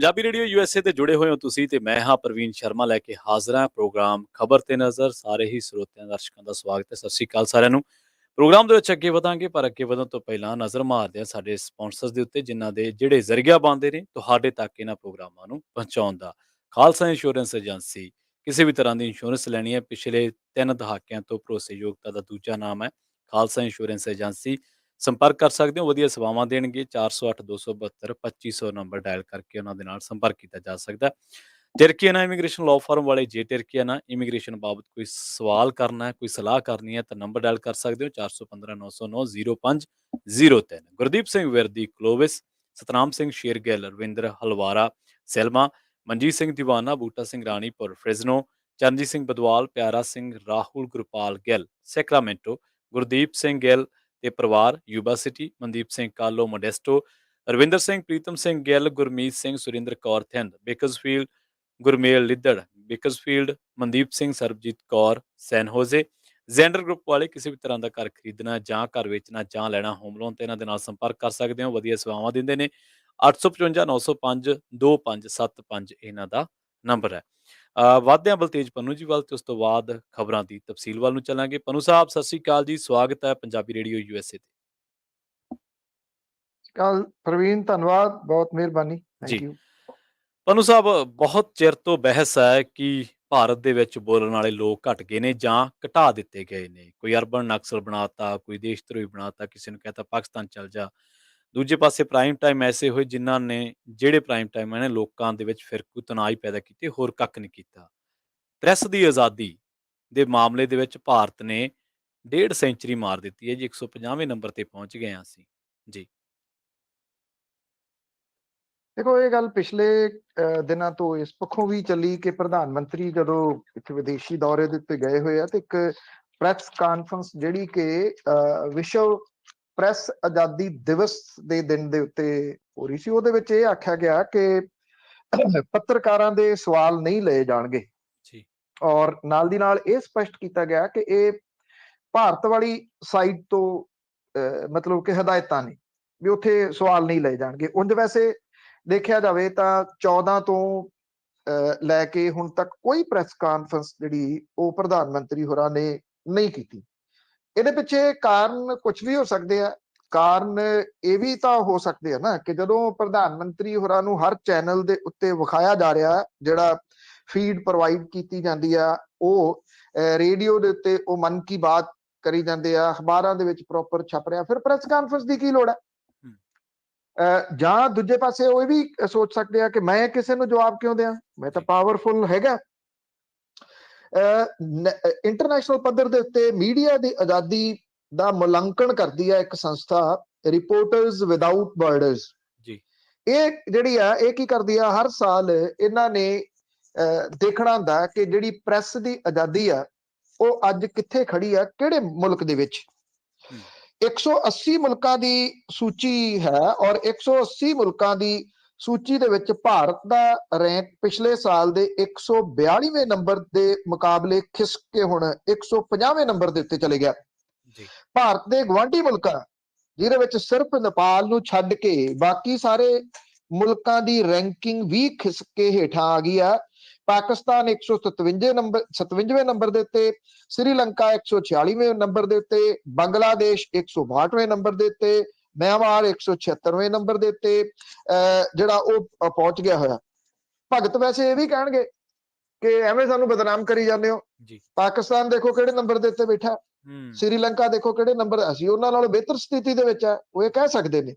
Punjabi radio USA ते जुड़े हुए हो तुसी ते मैं हाँ प्रवीण शर्मा लैके हाजिर हाँ प्रोग्राम खबर ते नज़र सारे ही ਸਰੋਤਿਆਂ ਦਰਸ਼ਕਾਂ ਦਾ ਸਵਾਗਤ ਹੈ। ਸਤਿ ਸ਼੍ਰੀ ਅਕਾਲ ਸਾਰਿਆਂ ਨੂੰ। ਪ੍ਰੋਗਰਾਮ ਦੇ ਵਿੱਚ ਅੱਗੇ ਵਧਾਂਗੇ ਪਰ ਅੱਗੇ ਵਧਣ ਤੋਂ ਪਹਿਲਾਂ ਨਜ਼ਰ ਮਾਰਦੇ ਹਾਂ ਸਾਡੇ ਸਪਾਂਸਰਸ ਦੇ ਉੱਤੇ ਜਿਨ੍ਹਾਂ ਦੇ ਜਿਹੜੇ ਜ਼ਰੀਆ ਬਣਦੇ ਨੇ ਤੁਹਾਡੇ ਤੱਕ ਇਹਨਾਂ ਪ੍ਰੋਗਰਾਮਾਂ ਨੂੰ ਪਹੁੰਚਾਉਣ ਦਾ। ਖਾਲਸਾ ਇੰਸ਼ੋਰੈਂਸ ਏਜੰਸੀ ਕਿਸੇ ਵੀ ਤਰ੍ਹਾਂ ਦੀ ਇੰਸ਼ੋਰੈਂਸ ਲੈਣੀ ਹੈ ਪਿਛਲੇ 3 ਦਹਾਕਿਆਂ ਤੋਂ ਭਰੋਸੇਯੋਗਤਾ ਦਾ ਦੂਜਾ ਨਾਮ ਹੈ ਖਾਲਸਾ ਇੰਸ਼ੋਰੈਂਸ ਏਜੰਸੀ। ਸੰਪਰਕ ਕਰ ਸਕਦੇ ਹੋ, ਵਧੀਆ ਸੇਵਾਵਾਂ ਦੇਣਗੇ। 408 272 2500 ਨੰਬਰ ਡਾਇਲ ਕਰਕੇ ਉਹਨਾਂ ਦੇ ਨਾਲ ਸੰਪਰਕ ਕੀਤਾ ਜਾ ਸਕਦਾ। ਟਿਰਕੀਆਨਾ ਇਮੀਗ੍ਰੇਸ਼ਨ ਲਾਅ ਫਰਮ ਵਾਲੇ ਜੇ ਟਿਰਕੀਆਨਾ ਇਮੀਗ੍ਰੇਸ਼ਨ ਬਾਬਤ ਕੋਈ ਸਵਾਲ ਕਰਨਾ ਹੈ, ਕੋਈ ਸਲਾਹ ਕਰਨੀ ਹੈ ਤਾਂ ਨੰਬਰ ਡਾਇਲ ਕਰ ਸਕਦੇ ਹੋ 415 909 0503। Gurdeep Singh Virdi Clovis, Satnam Singh Shergill, Ravinder Halwara Selma, Manjit Singh Deewana, Boota Singh Ranipur Fresno, Charanjit Singh Badwal, Piara Singh, Rahul Gurpal Gill Sacramento, Gurdeep Singh Gill ਤੇ ਪਰਿਵਾਰ Yuba City, Mandeep Singh Kalo Modesto, Ravinder Singh, Pritam Singh Gill, Gurmeet Singh, Surinder Kaur Thind Bakersfield, Gurmel Liddar Bakersfield, Mandeep Singh, Sarabjit Kaur San Jose. Zander group ਵਾਲੇ ਕਿਸੇ ਵੀ ਤਰ੍ਹਾਂ ਦਾ ਘਰ ਖਰੀਦਣਾ ਜਾਂ ਘਰ ਵੇਚਣਾ ਜਾਂ ਲੈਣਾ ਹੋਮ ਲੋਨ ਤੇ ਇਹਨਾਂ ਦੇ ਨਾਲ ਸੰਪਰਕ ਕਰ ਸਕਦੇ ਹੋ। ਵਧੀਆ ਸੇਵਾਵਾਂ ਦਿੰਦੇ ਨੇ। 855 905 2575 ਇਹਨਾਂ ਦਾ ਨੰਬਰ ਹੈ। ਵੱਧਦੇ ਹਾਂ ਬਲਤੇਜ ਪੰਨੂ ਜੀ ਵੱਲ ਤੇ ਉਸ ਤੋਂ ਬਾਅਦ ਖਬਰਾਂ ਦੀ ਤਫਸੀਲ ਵੱਲ ਨੂੰ ਚੱਲਾਂਗੇ। ਪੰਨੂ ਸਾਹਿਬ ਸਤਿ ਸ਼੍ਰੀ ਅਕਾਲ ਜੀ, ਸਵਾਗਤ ਹੈ ਪੰਜਾਬੀ ਰੇਡੀਓ ਯੂਐਸਏ ਤੇ। ਕੱਲ ਪ੍ਰਵੀਨ ਧੰਨਵਾਦ, ਬਹੁਤ ਮਿਹਰਬਾਨੀ, ਥੈਂਕ ਯੂ। ਪੰਨੂ ਸਾਹਿਬ, ਬਹੁਤ ਚਿਰ ਤੋਂ ਬਹਿਸ ਹੈ ਕਿ ਭਾਰਤ ਦੇ ਵਿੱਚ ਬੋਲਣ ਵਾਲੇ ਲੋਕ ਘਟ ਗਏ ਨੇ ਜਾਂ ਘਟਾ ਦਿੱਤੇ ਗਏ ਨੇ। ਕੋਈ ਅਰਬਨ ਨਕਸਲ ਬਣਾਤਾ, ਕੋਈ ਦੇਸ਼ ਧਰੋਹੀ ਬਣਾਤਾ, ਕਿਸੇ ਨੂੰ ਕਹਤਾ ਪਾਕਿਸਤਾਨ ਚੱਲ ਜਾ। ਦੂਜੇ ਪਾਸੇ ਪ੍ਰਾਈਮ ਟਾਈਮ ਐਸੇ ਹੋਏ ਜਿਨ੍ਹਾਂ ਨੇ ਜਿਹੜੇ ਪ੍ਰਾਈਮ ਟਾਈਮ ਨੇ ਲੋਕਾਂ ਦੇ ਵਿੱਚ ਫਿਰਕੂ ਤਣਾਅ ਹੀ ਪੈਦਾ ਕੀਤੇ, ਹੋਰ ਕੱਖ ਨਹੀਂ ਕੀਤਾ। ਪ੍ਰੈਸ ਦੀ ਆਜ਼ਾਦੀ ਦੇ ਮਾਮਲੇ ਦੇ ਵਿੱਚ ਭਾਰਤ ਨੇ 1.5 ਸੈਂਚਰੀ ਮਾਰ ਦਿੱਤੀ ਹੈ ਜੀ। 150ਵੇਂ ਨੰਬਰ ਤੇ ਪਹੁੰਚ ਗਏ ਹਾਂ ਅਸੀਂ ਜੀ। ਦੇਖੋ, ਇਹ ਗੱਲ ਪਿਛਲੇ ਦਿਨਾਂ ਤੋਂ ਇਸ ਪੱਖੋਂ ਵੀ ਚੱਲੀ ਕਿ ਪ੍ਰਧਾਨ ਮੰਤਰੀ ਜਦੋਂ ਇੱਕ ਵਿਦੇਸ਼ੀ ਦੌਰੇ ਦੇ ਉੱਤੇ ਗਏ ਹੋਏ ਆ ਤੇ ਇੱਕ ਪ੍ਰੈਸ ਕਾਨਫਰੰਸ ਜਿਹੜੀ ਕਿ ਵਿਸ਼ਵ ਪ੍ਰੈਸ ਆਜ਼ਾਦੀ ਦਿਵਸ ਦੇ ਦਿਨ ਦੇ ਉੱਤੇ ਹੋ ਰਹੀ ਸੀ, ਉਹਦੇ ਵਿੱਚ ਇਹ ਆਖਿਆ ਗਿਆ ਕਿ ਪੱਤਰਕਾਰਾਂ ਦੇ ਸਵਾਲ ਨਹੀਂ ਲਏ ਜਾਣਗੇ ਔਰ ਨਾਲ ਦੀ ਨਾਲ ਇਹ ਸਪਸ਼ਟ ਕੀਤਾ ਗਿਆ ਕਿ ਇਹ ਭਾਰਤ ਵਾਲੀ ਸਾਈਡ ਤੋਂ ਮਤਲਬ ਕਿ ਹਦਾਇਤਾਂ ਨੇ ਵੀ ਉੱਥੇ ਸਵਾਲ ਨਹੀਂ ਲਏ ਜਾਣਗੇ। ਉਂਝ ਵੈਸੇ ਦੇਖਿਆ ਜਾਵੇ ਤਾਂ 14 ਤੋਂ ਲੈ ਕੇ ਹੁਣ ਤੱਕ ਕੋਈ ਪ੍ਰੈਸ ਕਾਨਫਰੰਸ ਜਿਹੜੀ ਉਹ ਪ੍ਰਧਾਨ ਮੰਤਰੀ ਹੋਰਾਂ ਨੇ ਨਹੀਂ ਕੀਤੀ। ਇਹਦੇ ਪਿੱਛੇ ਕਾਰਨ ਕੁਝ ਵੀ ਹੋ ਸਕਦੇ ਆ। ਕਾਰਨ ਇਹ ਵੀ ਤਾਂ ਹੋ ਸਕਦੇ ਆ ਨਾ ਕਿ ਜਦੋਂ ਪ੍ਰਧਾਨ ਮੰਤਰੀ ਹੋਰਾਂ ਨੂੰ ਹਰ ਚੈਨਲ ਦੇ ਉੱਤੇ ਵਿਖਾਇਆ ਜਾ ਰਿਹਾ, ਜਿਹੜਾ ਫੀਡ ਪ੍ਰੋਵਾਈਡ ਕੀਤੀ ਜਾਂਦੀ ਆ, ਉਹ ਰੇਡੀਓ ਦੇ ਉੱਤੇ ਉਹ ਮਨ ਕੀ ਬਾਤ ਕਰੀ ਜਾਂਦੇ ਆ, ਅਖਬਾਰਾਂ ਦੇ ਵਿੱਚ ਪ੍ਰੋਪਰ ਛਪ ਰਿਹਾ, ਫਿਰ ਪ੍ਰੈਸ ਕਾਨਫਰੰਸ ਦੀ ਕੀ ਲੋੜ ਹੈ? ਜਾਂ ਦੂਜੇ ਪਾਸੇ ਉਹ ਵੀ ਸੋਚ ਸਕਦੇ ਆ ਕਿ ਮੈਂ ਕਿਸੇ ਨੂੰ ਜਵਾਬ ਕਿਉਂ ਦਿਆਂ, ਮੈਂ ਤਾਂ ਪਾਵਰਫੁਲ ਹੈਗਾ। ਇੰਟਰਨੈਸ਼ਨਲ ਪੱਧਰ ਦੇ ਉੱਤੇ ਮੀਡੀਆ ਦੀ ਆਜ਼ਾਦੀ ਦਾ ਮੁਲਾਂਕਣ ਕਰਦੀ ਹੈ ਇੱਕ ਸੰਸਥਾ, ਰਿਪੋਰਟਰਸ ਵਿਦਆਊਟ ਬਾਰਡਰਸ। ਇਹ ਜਿਹੜੀ ਆ ਇਹ ਕੀ ਕਰਦੀ ਆ, ਹਰ ਸਾਲ ਇਹਨਾਂ ਨੇ ਦੇਖਣਾ ਹੁੰਦਾ ਕਿ ਜਿਹੜੀ ਪ੍ਰੈਸ ਦੀ ਆਜ਼ਾਦੀ ਆ ਉਹ ਅੱਜ ਕਿੱਥੇ ਖੜੀ ਆ, ਕਿਹੜੇ ਮੁਲਕ ਦੇ ਵਿੱਚ। 180 ਮੁਲਕਾਂ ਦੀ ਸੂਚੀ ਹੈ ਔਰ 180 ਮੁਲਕਾਂ ਦੀ ਸੂਚੀ ਦੇ ਵਿੱਚ ਭਾਰਤ ਦਾ ਰੈਂਕ ਪਿਛਲੇ ਸਾਲ ਦੇ 142ਵੇਂ ਨੰਬਰ ਦੇ ਮੁਕਾਬਲੇ ਖਿਸਕ ਕੇ ਹੁਣ 150ਵੇਂ ਨੰਬਰ ਦੇ ਉੱਤੇ ਚਲੇ ਗਿਆ। ਭਾਰਤ ਦੇ ਗਵਾਂਢੀ ਮੁਲਕਾਂ ਜਿਹਦੇ ਵਿੱਚ ਸਿਰਫ ਨੇਪਾਲ ਨੂੰ ਛੱਡ ਕੇ ਬਾਕੀ ਸਾਰੇ ਮੁਲਕਾਂ ਦੀ ਰੈਂਕਿੰਗ ਵੀ ਖਿਸਕ ਕੇ ਹੇਠਾਂ ਆ ਗਈ ਆ। ਪਾਕਿਸਤਾਨ 157ਵੇਂ ਨੰਬਰ ਦੇ ਉੱਤੇ, ਸ੍ਰੀਲੰਕਾ 146ਵੇਂ ਨੰਬਰ ਦੇ ਉੱਤੇ, ਬੰਗਲਾਦੇਸ਼ 162ਵੇਂ ਨੰਬਰ ਦੇ ਉੱਤੇ, ਮਿਆਂਮਾਰ 176ਵੇਂ ਨੰਬਰ ਦੇ ਉੱਤੇ ਜਿਹੜਾ ਉਹ ਪਹੁੰਚ ਗਿਆ ਹੋਇਆ। ਭਗਤ ਵੈਸੇ ਇਹ ਵੀ ਕਹਿਣਗੇ ਕਿ ਐਵੇਂ ਸਾਨੂੰ ਬਦਨਾਮ ਕਰੀ ਜਾਂਦੇ ਹੋ। ਪਾਕਿਸਤਾਨ ਦੇਖੋ ਕਿਹੜੇ ਨੰਬਰ ਦੇ ਉੱਤੇ ਬੈਠਾ, ਸ੍ਰੀਲੰਕਾ ਦੇਖੋ ਕਿਹੜੇ ਨੰਬਰ, ਅਸੀਂ ਉਹਨਾਂ ਨਾਲੋਂ ਬਿਹਤਰ ਸਥਿਤੀ ਦੇ ਵਿੱਚ ਹੈ, ਉਹ ਇਹ ਕਹਿ ਸਕਦੇ ਨੇ।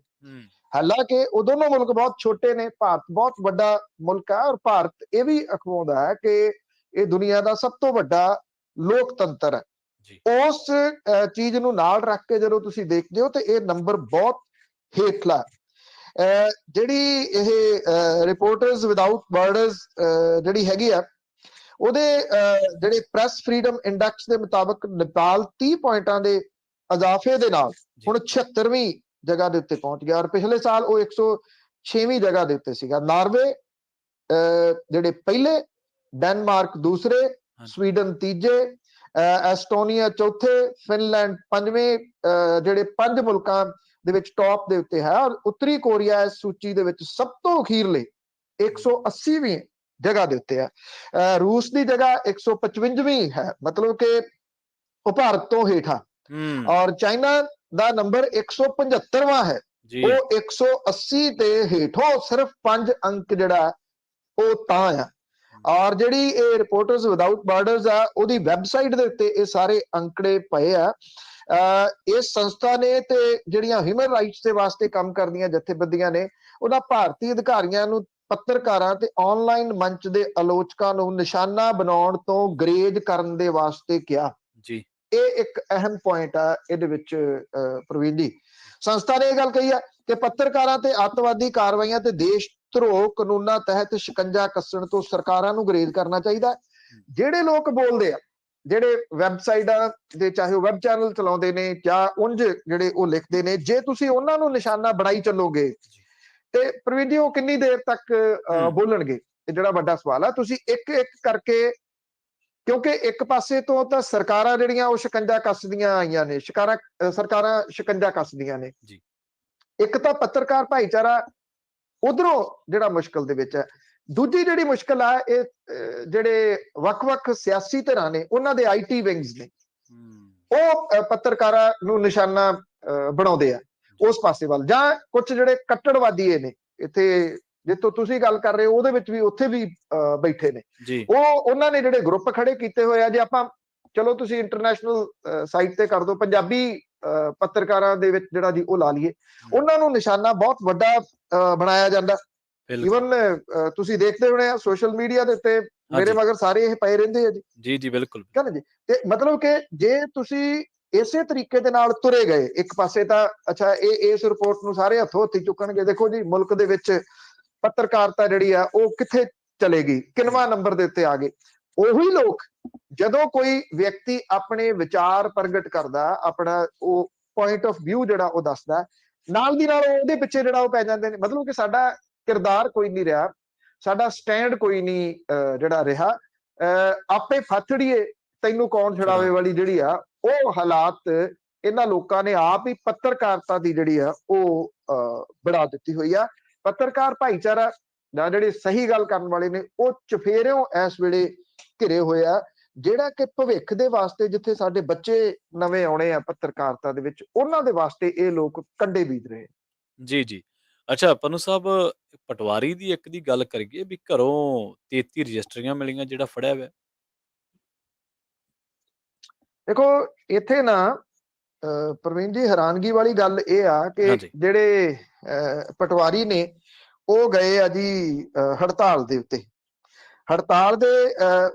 ਹਾਲਾਂਕਿ ਉਹ ਦੋਨੋਂ ਮੁਲਕ ਬਹੁਤ ਛੋਟੇ ਨੇ, ਭਾਰਤ ਬਹੁਤ ਵੱਡਾ ਮੁਲਕ ਹੈ ਔਰ ਭਾਰਤ ਇਹ ਵੀ ਅਖਵਾਉਂਦਾ ਹੈ ਕਿ ਇਹ ਦੁਨੀਆ ਦਾ ਸਭ ਤੋਂ ਵੱਡਾ ਲੋਕਤੰਤਰ ਹੈ। ਉਸ ਚੀਜ਼ ਨੂੰ ਨਾਲ ਰੱਖ ਕੇ ਜਦੋਂ ਤੁਸੀਂ ਦੇਖਦੇ ਹੋ ਤੇ ਇਹ ਨੰਬਰ ਬਹੁਤ ਹੇਠਲਾ। ਜਿਹੜੀ ਇਹ ਰਿਪੋਰਟਰਸ ਵਿਦਆਊਟ ਬਾਰਡਰਸ ਜਿਹੜੀ ਹੈਗੀ ਆ, ਉਹਦੇ ਜਿਹੜੇ ਪ੍ਰੈਸ ਫਰੀडम ਇੰਡੈਕਸ ਦੇ ਮੁਤਾਬਕ ਨੇਪਾਲ 30 ਪੁਆਇੰਟਾਂ ਦੇ ਇਜ਼ਾਫੇ ਦੇ ਨਾਲ ਹੁਣ 76ਵੀਂ ਜਗ੍ਹਾ ਦੇ ਉੱਤੇ ਪਹੁੰਚ ਗਿਆ ਔਰ ਪਿਛਲੇ ਸਾਲ ਉਹ 106ਵੀਂ ਜਗ੍ਹਾ ਦੇ ਉੱਤੇ ਸੀਗਾ। ਨਾਰਵੇ ਜਿਹੜੇ ਪਹਿਲੇ, ਡੈਨਮਾਰਕ ਦੂਸਰੇ, ਸਵੀਡਨ ਤੀਜੇ, ਐਸਟੋਨੀਆ ਚੌਥੇ, ਫਿਨਲੈਂਡ ਪੰਜਵੇਂ, ਜਿਹੜੇ 5 ਮੁਲਕਾਂ ਦੇ ਵਿੱਚ ਟੌਪ ਦੇ ਉੱਤੇ ਹੈ। ਔਰ ਉੱਤਰੀ ਕੋਰੀਆ ਇਸ ਸੂਚੀ ਦੇ ਵਿੱਚ ਸਭ ਤੋਂ ਅਖੀਰਲੇ 180ਵੀਂ ਜਗ੍ਹਾ ਦੇ ਉੱਤੇ ਹੈ। ਰੂਸ ਦੀ ਜਗ੍ਹਾ 155ਵੀਂ ਹੈ, ਮਤਲਬ ਕਿ ਉਹ ਭਾਰਤ ਤੋਂ ਹੇਠਾਂ। ਔਰ ਚਾਈਨਾ ਦਾ ਨੰਬਰ 175ਵਾਂ ਹੈ, ਉਹ 180 ਤੇ ਹੇਠੋਂ ਸਿਰਫ 5 ਅੰਕ ਜਿਹੜਾ ਉਹ ਤਾਂ ਆ। ਔਰ ਜਿਹੜੀ ਇਹ ਰਿਪੋਰਟਰਸ ਵਿਦਆਊਟ ਬਾਰਡਰਸ ਆ, ਉਹਦੀ ਵੈਬਸਾਈਟ ਦੇ ਉੱਤੇ ਇਹ ਸਾਰੇ ਅੰਕੜੇ ਪਏ ਆ। ਇਸ ਸੰਸਥਾ ਨੇ ਤੇ ਜਿਹੜੀਆਂ ਹਿਊਮਨ ਰਾਈਟਸ ਦੇ ਵਾਸਤੇ ਕੰਮ ਕਰਦੀਆਂ ਜਥੇਬੰਦੀਆਂ ਨੇ, ਉਹਨਾਂ ਭਾਰਤੀ ਅਧਿਕਾਰੀਆਂ ਨੂੰ, ਪੱਤਰਕਾਰਾਂ ਤੇ ਆਨਲਾਈਨ ਮੰਚ ਦੇ ਆਲੋਚਕਾਂ ਨੂੰ ਨਿਸ਼ਾਨਾ ਬਣਾਉਣ ਤੋਂ ਗਰੇਜ ਕਰਨ ਦੇ ਵਾਸਤੇ ਕਿਹਾ ਜੀ। ਇਹ ਇੱਕ ਅਹਿਮ ਪੁਆਇੰਟ ਆ ਇਹਦੇ ਵਿੱਚ ਪ੍ਰਵੀਨ ਜੀ। ਸੰਸਥਾ ਨੇ ਇਹ ਗੱਲ ਕਹੀ ਆ ਕਿ ਪੱਤਰਕਾਰਾਂ ਤੇ ਅੱਤਵਾਦੀ ਕਾਰਵਾਈਆਂ ਤੇ ਦੇਸ਼ ਧਰੋਹ ਕਾਨੂੰਨਾਂ ਤਹਿਤ ਸ਼ਿਕੰਜਾ ਕੱਸਣ ਤੋਂ ਸਰਕਾਰਾਂ ਨੂੰ ਗਰੇਜ਼ ਕਰਨਾ ਚਾਹੀਦਾ। ਜਿਹੜੇ ਲੋਕ ਬੋਲਦੇ ਆ, ਜਿਹੜੇ ਵੈਬਸਾਈਟਾਂ ਦੇ, ਚਾਹੇ ਉਹ ਵੈਬ ਚੈਨਲ ਚਲਾਉਂਦੇ ਨੇ ਜਾਂ ਉਂਝ ਜਿਹੜੇ ਉਹ ਲਿਖਦੇ ਨੇ, ਜੇ ਤੁਸੀਂ ਉਹਨਾਂ ਨੂੰ ਨਿਸ਼ਾਨਾ ਬਣਾਈ ਚੱਲੋਗੇ ਤੇ ਪ੍ਰਵੀਨ ਜੀ ਉਹ ਕਿੰਨੀ ਦੇਰ ਤੱਕ ਬੋਲਣਗੇ? ਇਹ ਜਿਹੜਾ ਵੱਡਾ ਸਵਾਲ ਆ। ਤੁਸੀਂ ਇੱਕ ਇੱਕ ਕਰਕੇ, ਕਿਉਂਕਿ ਇੱਕ ਪਾਸੇ ਤੋਂ ਤਾਂ ਸਰਕਾਰਾਂ ਜਿਹੜੀਆਂ ਉਹ ਸ਼ਿਕੰਜਾ ਕੱਸਦੀਆਂ ਆਈਆਂ ਨੇ, ਸਰਕਾਰਾਂ ਸ਼ਿਕੰਜਾ ਕੱਸਦੀਆਂ ਨੇ, ਇੱਕ ਤਾਂ ਪੱਤਰਕਾਰ ਭਾਈਚਾਰਾ ਉਧਰੋਂ ਜਿਹੜਾ ਮੁਸ਼ਕਲ ਦੇ ਵਿੱਚ ਹੈ। ਦੂਜੀ ਜਿਹੜੀ ਮੁਸ਼ਕਲ ਆ, ਇਹ ਜਿਹੜੇ ਵੱਖ-ਵੱਖ ਸਿਆਸੀ ਧਿਰਾਂ ਨੇ, ਉਹਨਾਂ ਦੇ IT ਵਿੰਗਸ ਨੇ, ਉਹ ਪੱਤਰਕਾਰਾਂ ਨੂੰ ਨਿਸ਼ਾਨਾ ਬਣਾਉਂਦੇ ਆ ਉਸ ਪਾਸੇ ਵੱਲ। ਜਾਂ ਕੁਝ ਜਿਹੜੇ ਕੱਟੜਵਾਦੀ ਨੇ, ਇੱਥੇ ਜਿੱਥੋਂ ਤੁਸੀਂ ਗੱਲ ਕਰ ਰਹੇ ਹੋ ਉਹਦੇ ਵਿੱਚ ਵੀ, ਉੱਥੇ ਵੀ ਬੈਠੇ ਨੇ, ਉਹਨਾਂ ਨੇ ਜਿਹੜੇ ਗਰੁੱਪ ਖੜੇ ਕੀਤੇ ਹੋਏ ਆ। ਜੇ ਆਪਾਂ, ਚਲੋ ਤੁਸੀਂ ਇੰਟਰਨੈਸ਼ਨਲ ਸਾਈਟ ਤੇ ਕਰ ਦੋ, ਪੰਜਾਬੀ ਪੱਤਰਕਾਰਾਂ ਦੇ ਵਿੱਚ ਜਿਹੜਾ ਜੀ ਉਹ ਲਾ ਲਈਏ, ਉਹਨਾਂ ਨੂੰ ਨਿਸ਼ਾਨਾ ਬਹੁਤ ਵੱਡਾ ਬਣਾਇਆ ਜਾਂਦਾ। ਈਵਨ ਤੁਸੀਂ ਦੇਖਦੇ ਹੋਣੇ ਆ ਸੋਸ਼ਲ ਮੀਡੀਆ ਦੇ ਉੱਤੇ, ਮੇਰੇ ਮਗਰ ਸਾਰੇ ਇਹ ਪਏ ਰਹਿੰਦੇ ਆ ਜੀ। ਜੀ ਜੀ ਬਿਲਕੁਲ ਜੀ। ਤੇ ਮਤਲਬ ਕਿ ਜੇ ਤੁਸੀਂ ਇਸੇ ਤਰੀਕੇ ਦੇ ਨਾਲ ਤੁਰੇ ਗਏ, ਇੱਕ ਪਾਸੇ ਤਾਂ ਅੱਛਾ ਇਹ ਇਸ ਰਿਪੋਰਟ ਨੂੰ ਸਾਰੇ ਹੱਥੋਂ ਹੱਥੀ ਚੁੱਕਣਗੇ। ਦੇਖੋ ਜੀ, ਮੁਲਕ ਦੇ ਵਿੱਚ ਪੱਤਰਕਾਰਤਾ ਜਿਹੜੀ ਆ ਉਹ ਕਿੱਥੇ ਚਲੇਗੀ, ਕਿੰਨਵਾਂ ਨੰਬਰ ਦੇ ਉੱਤੇ ਆ ਗਏ। ਉਹੀ ਲੋਕ ਜਦੋਂ ਕੋਈ ਵਿਅਕਤੀ ਆਪਣੇ ਵਿਚਾਰ ਪ੍ਰਗਟ ਕਰਦਾ, ਆਪਣਾ ਉਹ ਪੁਆਇੰਟ ਆਫ ਵਿਊ ਜਿਹੜਾ ਉਹ ਦੱਸਦਾ, ਨਾਲ ਦੀ ਨਾਲ ਉਹਦੇ ਪਿੱਛੇ ਜਿਹੜਾ ਉਹ ਪੈ ਜਾਂਦੇ ਨੇ। ਮਤਲਬ ਕਿ ਸਾਡਾ ਕਿਰਦਾਰ ਕੋਈ ਨਹੀਂ ਰਿਹਾ, ਸਾਡਾ ਸਟੈਂਡ ਕੋਈ ਨਹੀਂ ਜਿਹੜਾ ਰਿਹਾ। ਆਪੇ ਫੱਥੜੀਏ ਤੈਨੂੰ ਕੌਣ ਛਡਾਵੇ ਵਾਲੀ ਜਿਹੜੀ ਆ, ਉਹ ਹਾਲਾਤ ਇਹਨਾਂ ਲੋਕਾਂ ਨੇ ਆਪ ਹੀ ਪੱਤਰਕਾਰਤਾ ਦੀ ਜਿਹੜੀ ਆ ਉਹ ਬਣਾ ਦਿੱਤੀ ਹੋਈ ਆ। ਪੱਤਰਕਾਰ ਭਾਈਚਾਰਾ ਜਾਂ ਜਿਹੜੇ ਸਹੀ ਗੱਲ ਕਰਨ ਵਾਲੇ ਨੇ, ਉਹ ਚਫੇਰਿਓਂ ਇਸ ਵੇਲੇ ਘਿਰੇ ਹੋਏ ਆ, ਜਿਹੜਾ ਕਿ ਭਵਿੱਖ ਦੇ ਵਾਸਤੇ, ਜਿੱਥੇ ਸਾਡੇ ਬੱਚੇ ਨਵੇਂ ਆਉਣੇ ਆ ਪੱਤਰਕਾਰਤਾ ਦੇ ਵਿੱਚ, ਉਹਨਾਂ ਦੇ ਵਾਸਤੇ ਇਹ ਲੋਕ ਕੰਡੇ ਬੀਜ ਰਹੇ। ਜੀ ਜੀ। ਅੱਛਾ ਪਨੂ ਸਾਹਿਬ, ਪਟਵਾਰੀ ਦੀ ਇੱਕ ਦੀ ਗੱਲ ਕਰੀਏ ਵੀ ਘਰੋਂ 33 ਰਜਿਸਟਰੀਆਂ ਮਿਲੀਆਂ, ਜਿਹੜਾ ਫੜਿਆ ਹੋਇਆ। ਦੇਖੋ ਇੱਥੇ ਨਾ ਪ੍ਰਵੀਨ ਜੀ, ਹੈਰਾਨਗੀ ਵਾਲੀ ਗੱਲ ਇਹ ਆ ਕਿ ਜਿਹੜੇ ਪਟਵਾਰੀ ਨੇ ਉਹ ਗਏ ਆ ਜੀ ਹੜਤਾਲ ਦੇ ਉੱਤੇ। ਹੜਤਾਲ ਦੇ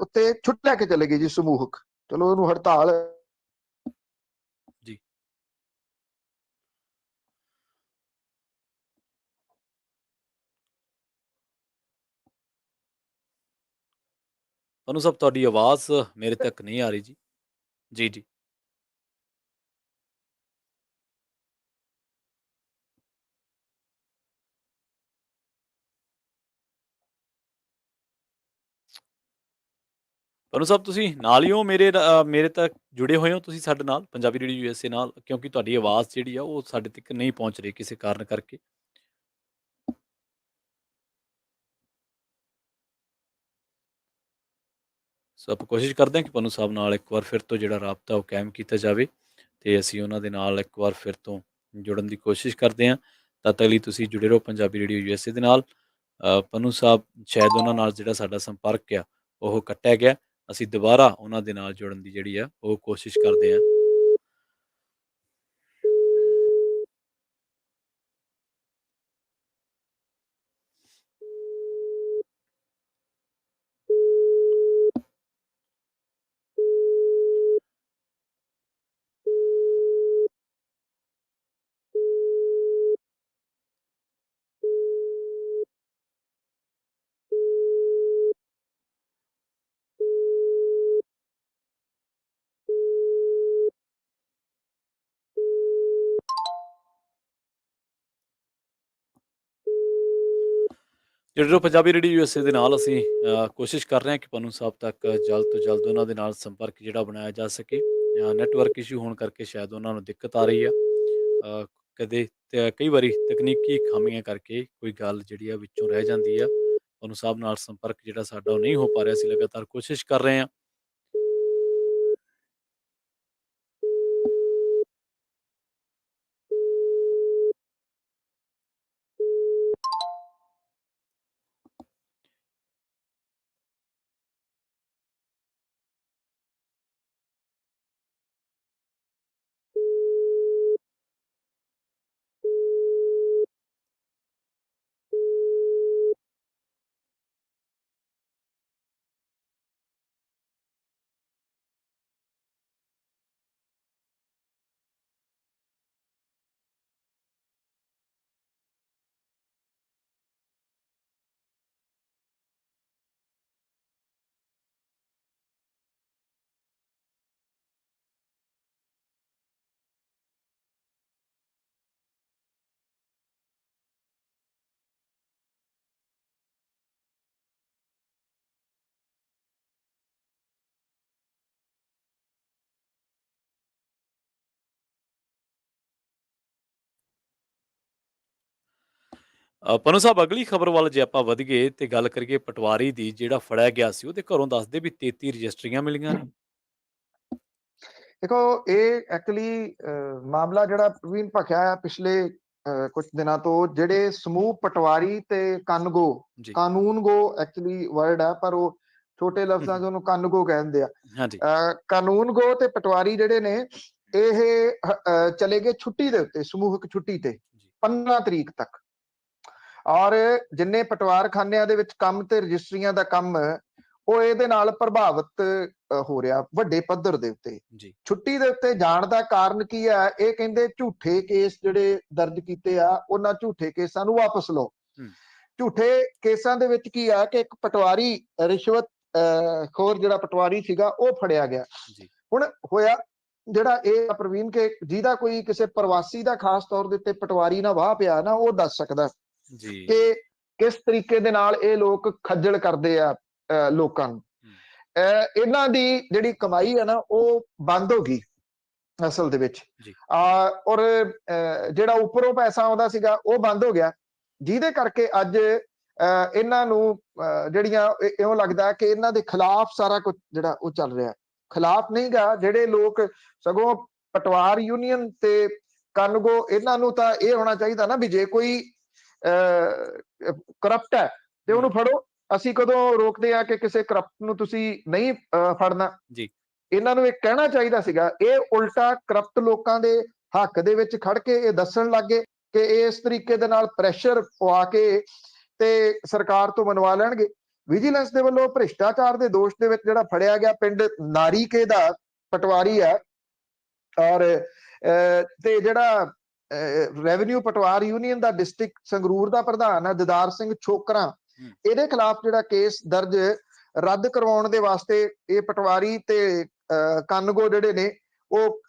ਉੱਤੇ ਛੁੱਟ ਲੈ ਕੇ ਚਲੇ ਗਏ ਜੀ ਸਮੂਹਕ। ਚਲੋ ਉਹਨੂੰ ਹੜਤਾਲ ਜੀ। ਪਨੂ ਸਾਹਿਬ, ਤੁਹਾਡੀ ਆਵਾਜ਼ ਮੇਰੇ ਤੱਕ ਨਹੀਂ ਆ ਰਹੀ ਜੀ। ਜੀ ਜੀ। ਪਨੂ ਸਾਹਿਬ, ਤੁਸੀਂ ਨਾਲ ਹੀ ਹੋ ਮੇਰੇ ਤੱਕ ਜੁੜੇ ਹੋਏ ਹੋ ਤੁਸੀਂ ਸਾਡੇ ਨਾਲ, ਪੰਜਾਬੀ ਰੇਡੀਓ USA ਨਾਲ, ਕਿਉਂਕਿ ਤੁਹਾਡੀ ਆਵਾਜ਼ ਜਿਹੜੀ ਆ ਉਹ ਸਾਡੇ ਤੱਕ ਨਹੀਂ ਪਹੁੰਚ ਰਹੀ ਕਿਸੇ ਕਾਰਨ ਕਰਕੇ। ਸੋ ਆਪਾਂ ਕੋਸ਼ਿਸ਼ ਕਰਦੇ ਹਾਂ ਕਿ ਪਨੂ ਸਾਹਿਬ ਨਾਲ ਇੱਕ ਵਾਰ ਫਿਰ ਤੋਂ ਜਿਹੜਾ ਰਾਬਤਾ ਉਹ ਕਾਇਮ ਕੀਤਾ ਜਾਵੇ, ਤੇ ਅਸੀਂ ਉਹਨਾਂ ਦੇ ਨਾਲ ਇੱਕ ਵਾਰ ਫਿਰ ਤੋਂ ਜੁੜਨ ਦੀ ਕੋਸ਼ਿਸ਼ ਕਰਦੇ ਹਾਂ। ਤਦ ਤੱਕ ਲਈ ਤੁਸੀਂ ਜੁੜੇ ਰਹੋ ਪੰਜਾਬੀ ਰੇਡੀਓ USA ਦੇ ਨਾਲ। ਪਨੂ ਸਾਹਿਬ, ਸ਼ਾਇਦ ਉਹਨਾਂ ਨਾਲ ਜਿਹੜਾ ਸਾਡਾ ਸੰਪਰਕ ਆ ਉਹ ਕੱਟਿਆ ਗਿਆ। ਅਸੀਂ ਦੁਬਾਰਾ ਉਹਨਾਂ ਦੇ ਨਾਲ ਜੁੜਨ ਦੀ ਜਿਹੜੀ ਆ ਉਹ ਕੋਸ਼ਿਸ਼ ਕਰਦੇ ਹਾਂ। ਜਿਹੜੇ ਪੰਜਾਬੀ ਰੇਡੀਓ USA ਦੇ ਨਾਲ ਅਸੀਂ ਕੋਸ਼ਿਸ਼ ਕਰ ਰਹੇ ਹਾਂ ਕਿ ਪਨੂ ਸਾਹਿਬ ਤੱਕ ਜਲਦ ਤੋਂ ਜਲਦ ਉਹਨਾਂ ਦੇ ਨਾਲ ਸੰਪਰਕ ਜਿਹੜਾ ਬਣਾਇਆ ਜਾ ਸਕੇ। ਨੈਟਵਰਕ ਇਸ਼ੂ ਹੋਣ ਕਰਕੇ ਸ਼ਾਇਦ ਉਹਨਾਂ ਨੂੰ ਦਿੱਕਤ ਆ ਰਹੀ ਆ। ਕਦੇ ਕਈ ਵਾਰੀ ਤਕਨੀਕੀ ਖਾਮੀਆਂ ਕਰਕੇ ਕੋਈ ਗੱਲ ਜਿਹੜੀ ਆ ਵਿੱਚੋਂ ਰਹਿ ਜਾਂਦੀ ਆ, ਪਨੂ ਸਾਹਿਬ ਨਾਲ ਸੰਪਰਕ ਜਿਹੜਾ ਸਾਡਾ ਉਹ ਨਹੀਂ ਹੋ ਪਾ ਰਿਹਾ ਸੀ। ਲਗਾਤਾਰ ਕੋਸ਼ਿਸ਼ ਕਰ ਰਹੇ ਹਾਂ। ਪਨੂ ਸਾਹਿਬ, ਅਗਲੀ ਖਬਰ ਵੱਲ ਜੇ ਆਪਾਂ ਵਧੀਏ ਤੇ ਗੱਲ ਕਰੀਏ ਪਟਵਾਰੀ ਦੀ, ਜਿਹੜਾ ਫੜਿਆ ਗਿਆ ਸੀ ਉਹਦੇ ਘਰੋਂ ਦੱਸਦੇ ਵੀ 33 ਰਜਿਸਟਰੀਆਂ ਮਿਲੀਆਂ ਨੇ। ਦੇਖੋ, ਇਹ ਐਕਚੁਅਲੀ ਮਾਮਲਾ ਜਿਹੜਾ ਪ੍ਰਵੀਨ ਭਖਿਆ ਹੈ ਪਿਛਲੇ ਕੁਝ ਦਿਨਾਂ ਤੋਂ, ਜਿਹੜੇ ਸਮੂਹ ਪਟਵਾਰੀ ਤੇ ਕਾਨੂੰਗੋ ਐਕਚੁਅਲੀ ਵਰਡ ਹੈ, ਪਰ ਉਹ ਛੋਟੇ ਲਫ਼ਜ਼ਾਂ 'ਚ ਉਹਨੂੰ ਕਾਨੂੰਗੋ ਕਹਿੰਦੇ ਆ। ਕਾਨੂੰਗੋ ਤੇ ਪਟਵਾਰੀ ਜਿਹੜੇ ਨੇ ਇਹ ਚਲੇ ਗਏ ਛੁੱਟੀ ਦੇ ਉੱਤੇ, ਸਮੂਹਕ ਛੁੱਟੀ ਤੇ 15 ਤਰੀਕ ਤੱਕ। ਔਰ ਜਿੰਨੇ ਪਟਵਾਰਖਾਨਿਆਂ ਦੇ ਵਿੱਚ ਕੰਮ ਤੇ ਰਜਿਸਟਰੀਆਂ ਦਾ ਕੰਮ ਉਹ ਇਹਦੇ ਨਾਲ ਪ੍ਰਭਾਵਿਤ ਹੋ ਰਿਹਾ ਵੱਡੇ ਪੱਧਰ ਦੇ ਉੱਤੇ। ਛੁੱਟੀ ਦੇ ਉੱਤੇ ਜਾਣ ਦਾ ਕਾਰਨ ਕੀ ਹੈ? ਇਹ ਕਹਿੰਦੇ ਝੂਠੇ ਕੇਸ ਜਿਹੜੇ ਦਰਜ ਕੀਤੇ ਆ, ਉਹਨਾਂ ਝੂਠੇ ਕੇਸਾਂ ਨੂੰ ਵਾਪਸ ਲਓ। ਝੂਠੇ ਕੇਸਾਂ ਦੇ ਵਿੱਚ ਕੀ ਆ ਕਿ ਇੱਕ ਪਟਵਾਰੀ ਰਿਸ਼ਵਤ ਖੋਰ ਜਿਹੜਾ ਪਟਵਾਰੀ ਸੀਗਾ ਉਹ ਫੜਿਆ ਗਿਆ। ਹੁਣ ਹੋਇਆ ਜਿਹੜਾ ਇਹ ਪ੍ਰਵੀਨ ਕੇ ਜਿਹਦਾ ਕੋਈ ਕਿਸੇ ਪ੍ਰਵਾਸੀ ਦਾ ਖਾਸ ਤੌਰ ਦੇ ਉੱਤੇ ਪਟਵਾਰੀ ਨਾਲ ਵਾਹ ਪਿਆ ਨਾ, ਉਹ ਦੱਸ ਸਕਦਾ ਕਿ ਕਿਸ ਤਰੀਕੇ ਦੇ ਨਾਲ ਇਹ ਲੋਕ ਖੱਜਲ ਕਰਦੇ ਆ ਲੋਕਾਂ ਨੂੰ। ਇਹਨਾਂ ਦੀ ਜਿਹੜੀ ਕਮਾਈ ਹੈ ਨਾ ਉਹ ਬੰਦ ਹੋ ਗਈ ਅਸਲ ਦੇ ਵਿੱਚ। ਔਰ ਜਿਹੜਾ ਉੱਪਰੋਂ ਪੈਸਾ ਆਉਂਦਾ ਸੀਗਾ ਉਹ ਬੰਦ ਹੋ ਗਿਆ, ਜਿਹਦੇ ਕਰਕੇ ਅੱਜ ਇਹਨਾਂ ਨੂੰ ਜਿਹੜੀਆਂ ਇਉਂ ਲੱਗਦਾ ਕਿ ਇਹਨਾਂ ਦੇ ਖਿਲਾਫ ਸਾਰਾ ਕੁਝ ਜਿਹੜਾ ਉਹ ਚੱਲ ਰਿਹਾ। ਖਿਲਾਫ ਨਹੀਂ ਗਾ, ਜਿਹੜੇ ਲੋਕ ਸਗੋਂ ਪਟਵਾਰ ਯੂਨੀਅਨ ਤੇ ਕਾਨੂੰਗੋ, ਇਹਨਾਂ ਨੂੰ ਤਾਂ ਇਹ ਹੋਣਾ ਚਾਹੀਦਾ ਨਾ ਵੀ ਜੇ ਕੋਈ ਕਰਪਟ ਹੈ ਤੇ ਉਹਨੂੰ ਫੜੋ। ਅਸੀਂ ਕਦੋਂ ਰੋਕਦੇ ਆ ਕਿ ਕਿਸੇ ਕਰਪਟ ਨੂੰ ਤੁਸੀਂ ਨਹੀਂ ਫੜਨਾ? ਇਹਨਾਂ ਨੂੰ ਇਹ ਕਹਿਣਾ ਚਾਹੀਦਾ ਸੀਗਾ। ਇਹ ਉਲਟਾ ਕਰਪਟ ਲੋਕਾਂ ਦੇ ਹੱਕ ਦੇ ਵਿੱਚ ਖੜ ਕੇ ਇਹ ਦੱਸਣ ਲੱਗੇ ਕਿ ਇਸ ਤਰੀਕੇ ਦੇ ਨਾਲ ਪ੍ਰੈਸ਼ਰ ਪਵਾ ਕੇ ਤੇ ਸਰਕਾਰ ਤੋਂ ਮਨਵਾ ਲੈਣਗੇ। ਵਿਜੀਲੈਂਸ ਦੇ ਵੱਲੋਂ ਭ੍ਰਿਸ਼ਟਾਚਾਰ ਦੇ ਦੋਸ਼ ਦੇ ਵਿੱਚ ਜਿਹੜਾ ਫੜਿਆ ਗਿਆ ਪਿੰਡ ਨਾਰੀਕੇ ਦਾ ਪਟਵਾਰੀ ਹੈ, ਔਰ ਤੇ ਜਿਹੜਾ ਰੈਵਨਿਊ ਪਟਵਾਰ ਯੂਨੀਅਨ ਦਾ ਡਿਸਟ੍ਰਿਕਟ ਸੰਗਰੂਰ ਦਾ ਪ੍ਰਧਾਨ ਹੈ ਦਿਦਾਰ ਸਿੰਘ ਛੋਕਰਾ, ਇਹਦੇ ਖਿਲਾਫ ਜਿਹੜਾ ਕੇਸ ਦਰਜ ਰੱਦ ਕਰਵਾਉਣ ਦੇ ਵਾਸਤੇ ਇਹ ਪਟਵਾਰੀ ਤੇ ਕਾਨੂੰਗੋ ਜਿਹੜੇ ਨੇ ਉਹ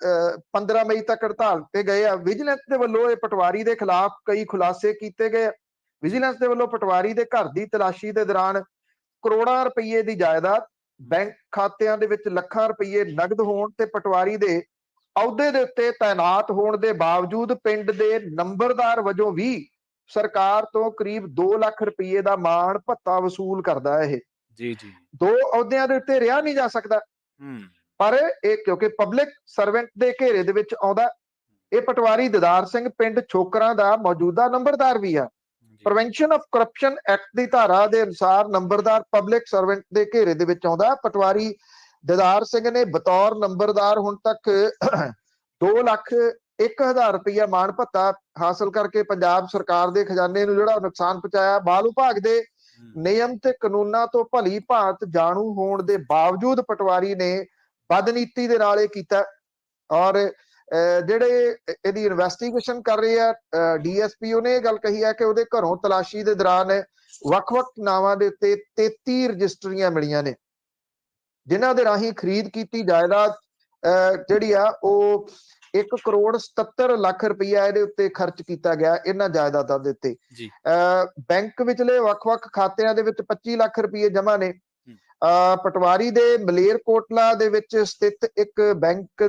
15 ਮਈ ਤੱਕ ਹੜਤਾਲ ਤੇ ਗਏ ਆ। ਵਿਜੀਲੈਂਸ ਦੇ ਵੱਲੋਂ ਇਹ ਪਟਵਾਰੀ ਦੇ ਖਿਲਾਫ ਕਈ ਖੁਲਾਸੇ ਕੀਤੇ ਗਏ। ਵਿਜੀਲੈਂਸ ਦੇ ਵੱਲੋਂ ਪਟਵਾਰੀ ਦੇ ਘਰ ਦੀ ਤਲਾਸ਼ੀ ਦੇ ਦੌਰਾਨ ਕਰੋੜਾਂ ਰੁਪਏ ਦੀ ਜਾਇਦਾਦ, ਬੈਂਕ ਖਾਤਿਆਂ ਦੇ ਵਿੱਚ ਲੱਖਾਂ ਰੁਪਏ ਨਗਦ ਹੋਣ ਤੇ ਪਟਵਾਰੀ ਦੇ ਅਹੁਦੇ ਦੇ ਉੱਤੇ ਤਾਇਨਾਤ ਹੋਣ ਦੇ ਬਾਵਜੂਦ ਪਿੰਡ ਦੇ ਨੰਬਰਦਾਰ ਵਜੋਂ ਵੀ ਸਰਕਾਰ ਤੋਂ ਕਰੀਬ 2 ਲੱਖ ਰੁਪਏ ਦਾ ਮਾਣ ਭੱਤਾ ਵਸੂਲ ਕਰਦਾ। ਇਹ ਦੋ ਅਹੁਦਿਆਂ ਦੇ ਉੱਤੇ ਰਿਹਾ ਨਹੀਂ ਜਾ ਸਕਦਾ, ਪਰ ਇਹ ਕਿਉਂਕਿ ਪਬਲਿਕ ਸਰਵੈਂਟ ਦੇ ਘੇਰੇ ਦੇ ਵਿੱਚ ਆਉਂਦਾ। ਇਹ ਪਟਵਾਰੀ ਦਿਦਾਰ ਸਿੰਘ ਪਿੰਡ ਛੋਕਰਾਂ ਦਾ ਮੌਜੂਦਾ ਨੰਬਰਦਾਰ ਵੀ ਆ। ਪ੍ਰੀਵੈਂਸ਼ਨ ਆਫ ਕਰਪਸ਼ਨ ਐਕਟ ਦੀ ਧਾਰਾ ਦੇ ਅਨੁਸਾਰ ਨੰਬਰਦਾਰ ਪਬਲਿਕ ਸਰਵੈਂਟ ਦੇ ਘੇਰੇ ਦੇ ਵਿੱਚ ਆਉਂਦਾ। ਪਟਵਾਰੀ ਦਿਦਾਰ ਸਿੰਘ ਨੇ ਬਤੌਰ ਨੰਬਰਦਾਰ ਹੁਣ ਤੱਕ 2,01,000 ਰੁਪਇਆ ਮਾਣ ਭੱਤਾ ਹਾਸਲ ਕਰਕੇ ਪੰਜਾਬ ਸਰਕਾਰ ਦੇ ਖਜ਼ਾਨੇ ਨੂੰ ਜਿਹੜਾ ਨੁਕਸਾਨ ਪਹੁੰਚਾਇਆ। ਬਾਲ ਵਿਭਾਗ ਦੇ ਨਿਯਮ ਤੇ ਕਾਨੂੰਨਾਂ ਤੋਂ ਭਲੀ ਭਾਂਤ ਜਾਣੂ ਹੋਣ ਦੇ ਬਾਵਜੂਦ ਪਟਵਾਰੀ ਨੇ ਬਦਨੀਤੀ ਦੇ ਨਾਲ ਇਹ ਕੀਤਾ। ਔਰ ਜਿਹੜੇ ਇਹਦੀ ਇਨਵੈਸਟੀਗੇਸ਼ਨ ਕਰ ਰਹੇ ਆ ਡੀਐਸਪੀ, ਉਹਨੇ ਇਹ ਗੱਲ ਕਹੀ ਹੈ ਕਿ ਉਹਦੇ ਘਰੋਂ ਤਲਾਸ਼ੀ ਦੇ ਦੌਰਾਨ ਵੱਖ-ਵੱਖ ਨਾਵਾਂ ਦੇ ਉੱਤੇ 33 ਰਜਿਸਟਰੀਆਂ ਮਿਲੀਆਂ ਨੇ, ਜਿਨ੍ਹਾਂ ਦੇ ਰਾਹੀਂ ਖਰੀਦ ਕੀਤੀ ਜਾਇਦਾਦ ਜਿਹੜੀ ਆ ਉਹ 1,77,00,000 ਰੁਪਇਆ ਇਹਦੇ ਉੱਤੇ ਖਰਚ ਕੀਤਾ ਗਿਆ ਇਹਨਾਂ ਜਾਇਦਾਦਾਂ ਦੇ ਉੱਤੇ। ਬੈਂਕ ਵਿਚਲੇ ਵੱਖ-ਵੱਖ ਖਾਤਿਆਂ ਦੇ ਵਿੱਚ 25 ਲੱਖ ਰੁਪਏ ਜਮ੍ਹਾਂ ਨੇ। ਪਟਵਾਰੀ ਦੇ ਮਲੇਰਕੋਟਲਾ ਦੇ ਵਿੱਚ ਸਥਿਤ ਇੱਕ ਬੈਂਕ,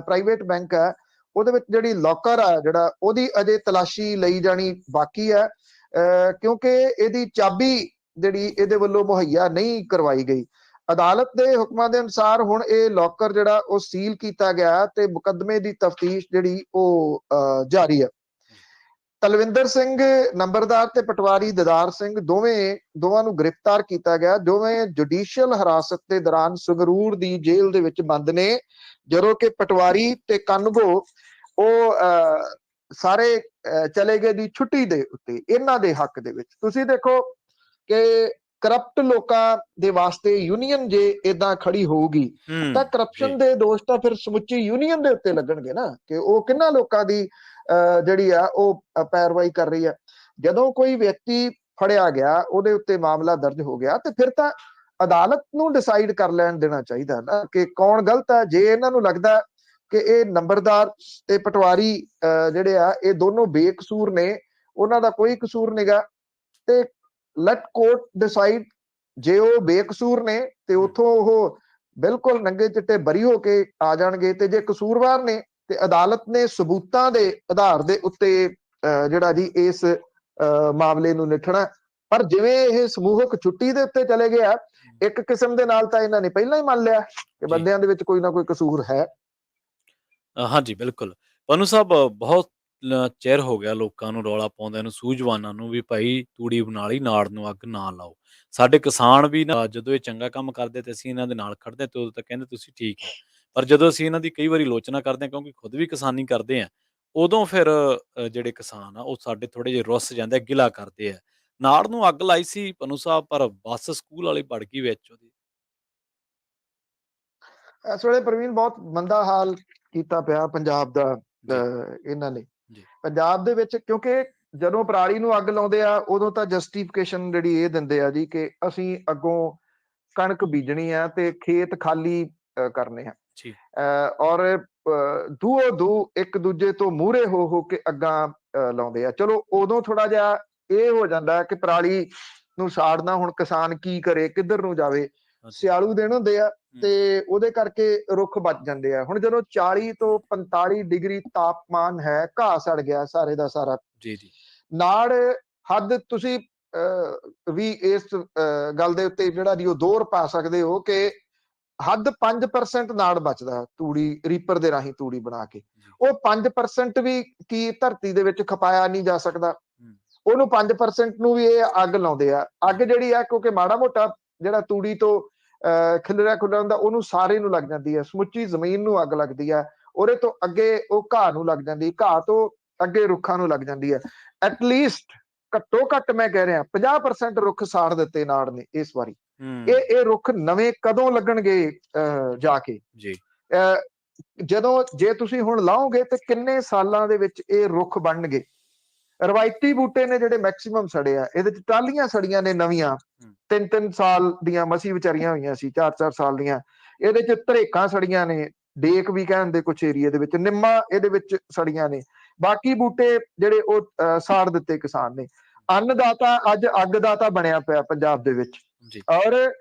ਪ੍ਰਾਈਵੇਟ ਬੈਂਕ ਹੈ, ਉਹਦੇ ਵਿੱਚ ਜਿਹੜੀ ਲੋਕਰ ਆ ਜਿਹੜਾ ਉਹਦੀ ਅਜੇ ਤਲਾਸ਼ੀ ਲਈ ਜਾਣੀ ਬਾਕੀ ਹੈ, ਕਿਉਂਕਿ ਇਹਦੀ ਚਾਬੀ ਜਿਹੜੀ ਇਹਦੇ ਵੱਲੋਂ ਮੁਹੱਈਆ ਨਹੀਂ ਕਰਵਾਈ ਗਈ। ਅਦਾਲਤ ਦੇ ਹੁਕਮਾਂ ਦੇ ਅਨੁਸਾਰ ਹੁਣ ਇਹ ਲੋਕਰ ਜਿਹੜਾ ਉਹ ਸੀਲ ਕੀਤਾ ਗਿਆ ਤੇ ਮੁਕੱਦਮੇ ਦੀ ਤਫਤੀਸ਼ ਜਿਹੜੀ ਉਹ ਜਾਰੀ ਹੈ। ਤਲਵਿੰਦਰ ਸਿੰਘ ਨੰਬਰਦਾਰ ਤੇ ਪਟਵਾਰੀ ਦਦਾਰ ਸਿੰਘ ਦੋਵਾਂ ਨੂੰ ਗ੍ਰਿਫਤਾਰ ਕੀਤਾ ਗਿਆ। ਦੋਵੇਂ ਜੁਡੀਸ਼ੀਅਲ ਹਿਰਾਸਤ ਦੇ ਦੌਰਾਨ ਸੰਗਰੂਰ ਦੀ ਜੇਲ੍ਹ ਦੇ ਵਿੱਚ ਬੰਦ ਨੇ, ਜਦੋਂ ਕਿ ਪਟਵਾਰੀ ਤੇ ਕਨਗੋ ਉਹ ਸਾਰੇ ਚਲੇ ਗਏ ਦੀ ਛੁੱਟੀ ਦੇ ਉੱਤੇ ਇਹਨਾਂ ਦੇ ਹੱਕ ਦੇ ਵਿੱਚ। ਤੁਸੀਂ ਦੇਖੋ ਕਿ ਕਰਪਟ ਲੋਕਾਂ ਦੇ ਵਾਸਤੇ ਯੂਨੀਅਨ ਜੇ ਇਦਾਂ ਖੜੀ ਹੋਊਗੀ ਤਾਂ ਕਰਪਸ਼ਨ ਦੇ ਦੋਸ਼ ਤਾਂ ਫਿਰ ਸਮੁੱਚੀ ਯੂਨੀਅਨ ਦੇ ਉੱਤੇ ਲੱਗਣਗੇ ਨਾ, ਕਿ ਉਹ ਕਿੰਨਾ ਲੋਕਾਂ ਦੀ ਜਿਹੜੀ ਆ ਉਹ ਪੈਰਵਾਈ ਕਰ ਰਹੀ ਹੈ। ਜਦੋਂ ਕੋਈ ਵਿਅਕਤੀ ਫੜਿਆ ਗਿਆ, ਉਹਦੇ ਉੱਤੇ ਮਾਮਲਾ ਦਰਜ ਹੋ ਗਿਆ, ਤੇ ਫਿਰ ਤਾਂ ਅਦਾਲਤ ਨੂੰ ਡਿਸਾਈਡ ਕਰ ਲੈਣ ਦੇਣਾ ਚਾਹੀਦਾ ਨਾ ਕਿ ਕੌਣ ਗਲਤ ਹੈ। ਜੇ ਇਹਨਾਂ ਨੂੰ ਲੱਗਦਾ ਕਿ ਇਹ ਨੰਬਰਦਾਰ ਤੇ ਪਟਵਾਰੀ ਜਿਹੜੇ ਆ ਇਹ ਦੋਨੋਂ ਬੇਕਸੂਰ ਨੇ, ਉਹਨਾਂ ਦਾ ਕੋਈ ਕਸੂਰ ਨਹੀਂਗਾ, ਤੇ ਲੈਟ ਕੋਰਟ ਡਿਸਾਈਡ। ਜੇ ਉਹ ਬੇਕਸੂਰ ਨੇ ਤੇ ਉਥੋਂ ਉਹ ਬਿਲਕੁਲ ਨੰਗੇ ਚਿੱਟੇ ਬਰੀ ਹੋ ਕੇ ਆ ਜਾਣਗੇ, ਤੇ ਜੇ ਕਸੂਰਵਾਰ ਨੇ ਤੇ ਅਦਾਲਤ ਨੇ ਸਬੂਤਾਂ ਦੇ ਆਧਾਰ ਦੇ ਉੱਤੇ ਜਿਹੜਾ ਜੀ ਇਸ ਮਾਮਲੇ ਨੂੰ ਨਿਠਣਾ। ਪਰ ਜਿਵੇਂ ਇਹ ਸਮੂਹਕ ਛੁੱਟੀ ਦੇ ਉੱਤੇ ਚਲੇ ਗਏ ਆ, ਇੱਕ ਕਿਸਮ ਦੇ ਨਾਲ ਤਾਂ ਇਹਨਾਂ ਨੇ ਪਹਿਲਾਂ ਹੀ ਮੰਨ ਲਿਆ ਕਿ ਬੰਦਿਆਂ ਦੇ ਵਿੱਚ ਕੋਈ ਨਾ ਕੋਈ ਕਸੂਰ ਹੈ। ਹਾਂਜੀ ਬਿਲਕੁਲ। ਪਨੂੰ ਸਾਹਿਬ, ਬਹੁਤ ਚਿਰ ਹੋ ਗਿਆ ਲੋਕਾਂ ਨੂੰ ਰੌਲਾ ਪਾਉਂਦਿਆਂ ਨੂੰ, ਸੂਝਵਾਨਾਂ ਨੂੰ, ਵੀ ਭਾਈ ਤੂੜੀ ਬਣਾ ਲਈ, ਨਾੜ ਨੂੰ ਅੱਗ ਨਾ ਲਾਓ। ਸਾਡੇ ਕਿਸਾਨ ਵੀ ਨਾ ਜਦੋਂ ਇਹ ਚੰਗਾ ਕੰਮ ਕਰਦੇ ਤੇ ਅਸੀਂ ਇਹਨਾਂ ਦੇ ਨਾਲ ਖੜਦੇ, ਤੇ ਉਦੋਂ ਤਾਂ ਕਹਿੰਦੇ ਤੁਸੀਂ ਠੀਕ ਹੈ, ਪਰ ਜਦੋਂ ਅਸੀਂ ਇਹਨਾਂ ਦੀ ਕਈ ਵਾਰੀ ਆਲੋਚਨਾ ਕਰਦੇ ਹਾਂ, ਕਿਉਂਕਿ ਖੁਦ ਵੀ ਕਿਸਾਨੀ ਕਰਦੇ ਹਾਂ, ਉਦੋਂ ਫਿਰ ਜਿਹੜੇ ਕਿਸਾਨ ਆ ਉਹ ਸਾਡੇ ਥੋੜੇ ਜਿਹੇ ਰੁੱਸ ਜਾਂਦੇ, ਗਿਲਾ ਕਰਦੇ ਆ। ਨਾੜ ਨੂੰ ਅੱਗ ਲਾਈ ਸੀ ਪਨੂੰ ਸਾਹਿਬ, ਪਰ ਬੱਸ ਸਕੂਲ ਵਾਲੀ ਵੜ ਗਈ ਵਿੱਚ ਉਹਦੀ। ਇਸ ਵੇਲੇ ਪ੍ਰਵੀਨ ਬਹੁਤ ਮੰਦਾ ਹਾਲ ਕੀਤਾ ਪਿਆ ਪੰਜਾਬ ਦਾ ਇਹਨਾਂ ਨੇ। ਪੰਜਾਬ ਦੇ ਵਿੱਚ ਕਿਉਂਕਿ ਜਦੋਂ ਪਰਾਲੀ ਨੂੰ ਅੱਗ ਲਾਉਂਦੇ ਆ, ਉਦੋਂ ਤਾਂ ਜਸਟੀਫਿਕੇਸ਼ਨ ਜਿਹੜੀ ਇਹ ਦਿੰਦੇ ਆ ਜੀ ਕਿ ਅਸੀਂ ਅੱਗੋਂ ਕਣਕ ਬੀਜਣੀ ਆ ਤੇ ਖੇਤ ਖਾਲੀ ਕਰਨੇ ਆ, ਔਰ ਦੂਓ ਇੱਕ ਦੂਜੇ ਤੋਂ ਮੂਹਰੇ ਹੋ ਕੇ ਅੱਗਾਂ ਲਾਉਂਦੇ ਆ। ਚਲੋ ਉਦੋਂ ਥੋੜਾ ਜਿਹਾ ਇਹ ਹੋ ਜਾਂਦਾ ਕਿ ਪਰਾਲੀ ਨੂੰ ਸਾੜਨਾ, ਹੁਣ ਕਿਸਾਨ ਕੀ ਕਰੇ, ਕਿੱਧਰ ਨੂੰ ਜਾਵੇ। ਸਿਆਲੂ ਦਿਨ ਹੁੰਦੇ ਆ ਤੇ ਉਹਦੇ ਕਰਕੇ ਰੁੱਖ ਬਚ ਜਾਂਦੇ ਆ। ਹੁਣ ਜਦੋਂ 40 ਤੋਂ 45 ਡਿਗਰੀ ਤਾਪਮਾਨ ਹੈ, ਘਾਹ ਸੜ ਗਿਆ ਸਾਰੇ ਦਾ ਸਾਰਾ। ਨਾੜ ਹੱਦ ਤੁਸੀਂ ਵੀ ਇਸ ਗੱਲ ਦੇ ਉੱਤੇ ਜਿਹੜਾ ਜੀ ਉਹ ਦੋਹਰ ਪਾ ਸਕਦੇ ਹੋ ਕਿ ਹੱਦ 5% ਨਾੜ ਬਚਦਾ ਤੂੜੀ ਰੀਪਰ ਦੇ ਰਾਹੀਂ ਤੂੜੀ ਬਣਾ ਕੇ। ਉਹ 5% ਵੀ ਕੀ ਧਰਤੀ ਦੇ ਵਿੱਚ ਖਪਾਇਆ ਨਹੀਂ ਜਾ ਸਕਦਾ, ਉਹਨੂੰ 5% ਨੂੰ ਵੀ ਇਹ ਅੱਗ ਲਾਉਂਦੇ ਆ। ਅੱਗ ਜਿਹੜੀ ਆ ਕਿਉਂਕਿ ਮਾੜਾ ਮੋਟਾ ਜਿਹੜਾ ਤੂੜੀ ਤੋਂ ਖਿਲਰਿਆ ਖੁੱਲ੍ਹਾ ਹੁੰਦਾ, ਉਹਨੂੰ ਸਾਰੇ ਨੂੰ ਲੱਗ ਜਾਂਦੀ ਹੈ, ਸਮੁੱਚੀ ਜ਼ਮੀਨ ਨੂੰ ਅੱਗ ਲੱਗਦੀ ਹੈ। ਉਹਦੇ ਤੋਂ ਅੱਗੇ ਉਹ ਘਾਹ ਨੂੰ ਲੱਗ ਜਾਂਦੀ, ਘਾਹ ਤੋਂ ਅੱਗੇ ਰੁੱਖਾਂ ਨੂੰ ਲੱਗ ਜਾਂਦੀ ਹੈ। ਐਟਲੀਸਟ ਘੱਟੋ ਘੱਟ ਮੈਂ ਕਹਿ ਰਿਹਾ 50% ਰੁੱਖ ਸਾੜ ਦਿੱਤੇ ਨਾੜ ਨੇ ਇਸ ਵਾਰੀ। ਇਹ ਰੁੱਖ ਨਵੇਂ ਕਦੋਂ ਲੱਗਣਗੇ ਜਾ ਕੇ? ਜਦੋਂ ਜੇ ਤੁਸੀਂ ਹੁਣ ਲਾਓਗੇ ਤੇ ਕਿੰਨੇ ਸਾਲਾਂ ਦੇ ਵਿੱਚ ਇਹ ਰੁੱਖ ਬਣਨਗੇ? ਰਵਾਇਤੀ ਬੂਟੇ ਨੇ ਜਿਹੜੇ ਮੈਕਸੀਮਮ ਸੜੇ ਆ, ਇਹਦੇ ਚ ਟਾਹਲੀਆਂ ਸੜੀਆਂ ਨੇ ਨਵੀਆਂ, 3-3 ਸਾਲ ਦੀਆਂ ਮਸੀਂ ਵਿਚਾਰੀਆਂ ਹੋਈਆਂ ਸੀ, 4-4 ਸਾਲ ਦੀਆਂ। ਇਹਦੇ ਚ ਧਰੇਕਾਂ ਸੜੀਆਂ ਨੇ, ਡੇਕ ਵੀ ਕਹਿੰਦੇ ਕੁਛ ਏਰੀਏ ਦੇ ਵਿੱਚ, ਨਿੰਮਾਂ ਇਹਦੇ ਵਿੱਚ ਸੜੀਆਂ ਨੇ। ਬਾਕੀ ਬੂਟੇ ਜਿਹੜੇ ਉਹ ਸਾੜ ਦਿੱਤੇ ਕਿਸਾਨ ਨੇ। ਅੰਨਦਾਤਾ ਅੱਜ ਅੱਗਦਾਤਾ ਬਣਿਆ ਪਿਆ ਪੰਜਾਬ ਦੇ ਵਿੱਚ। ਔਰ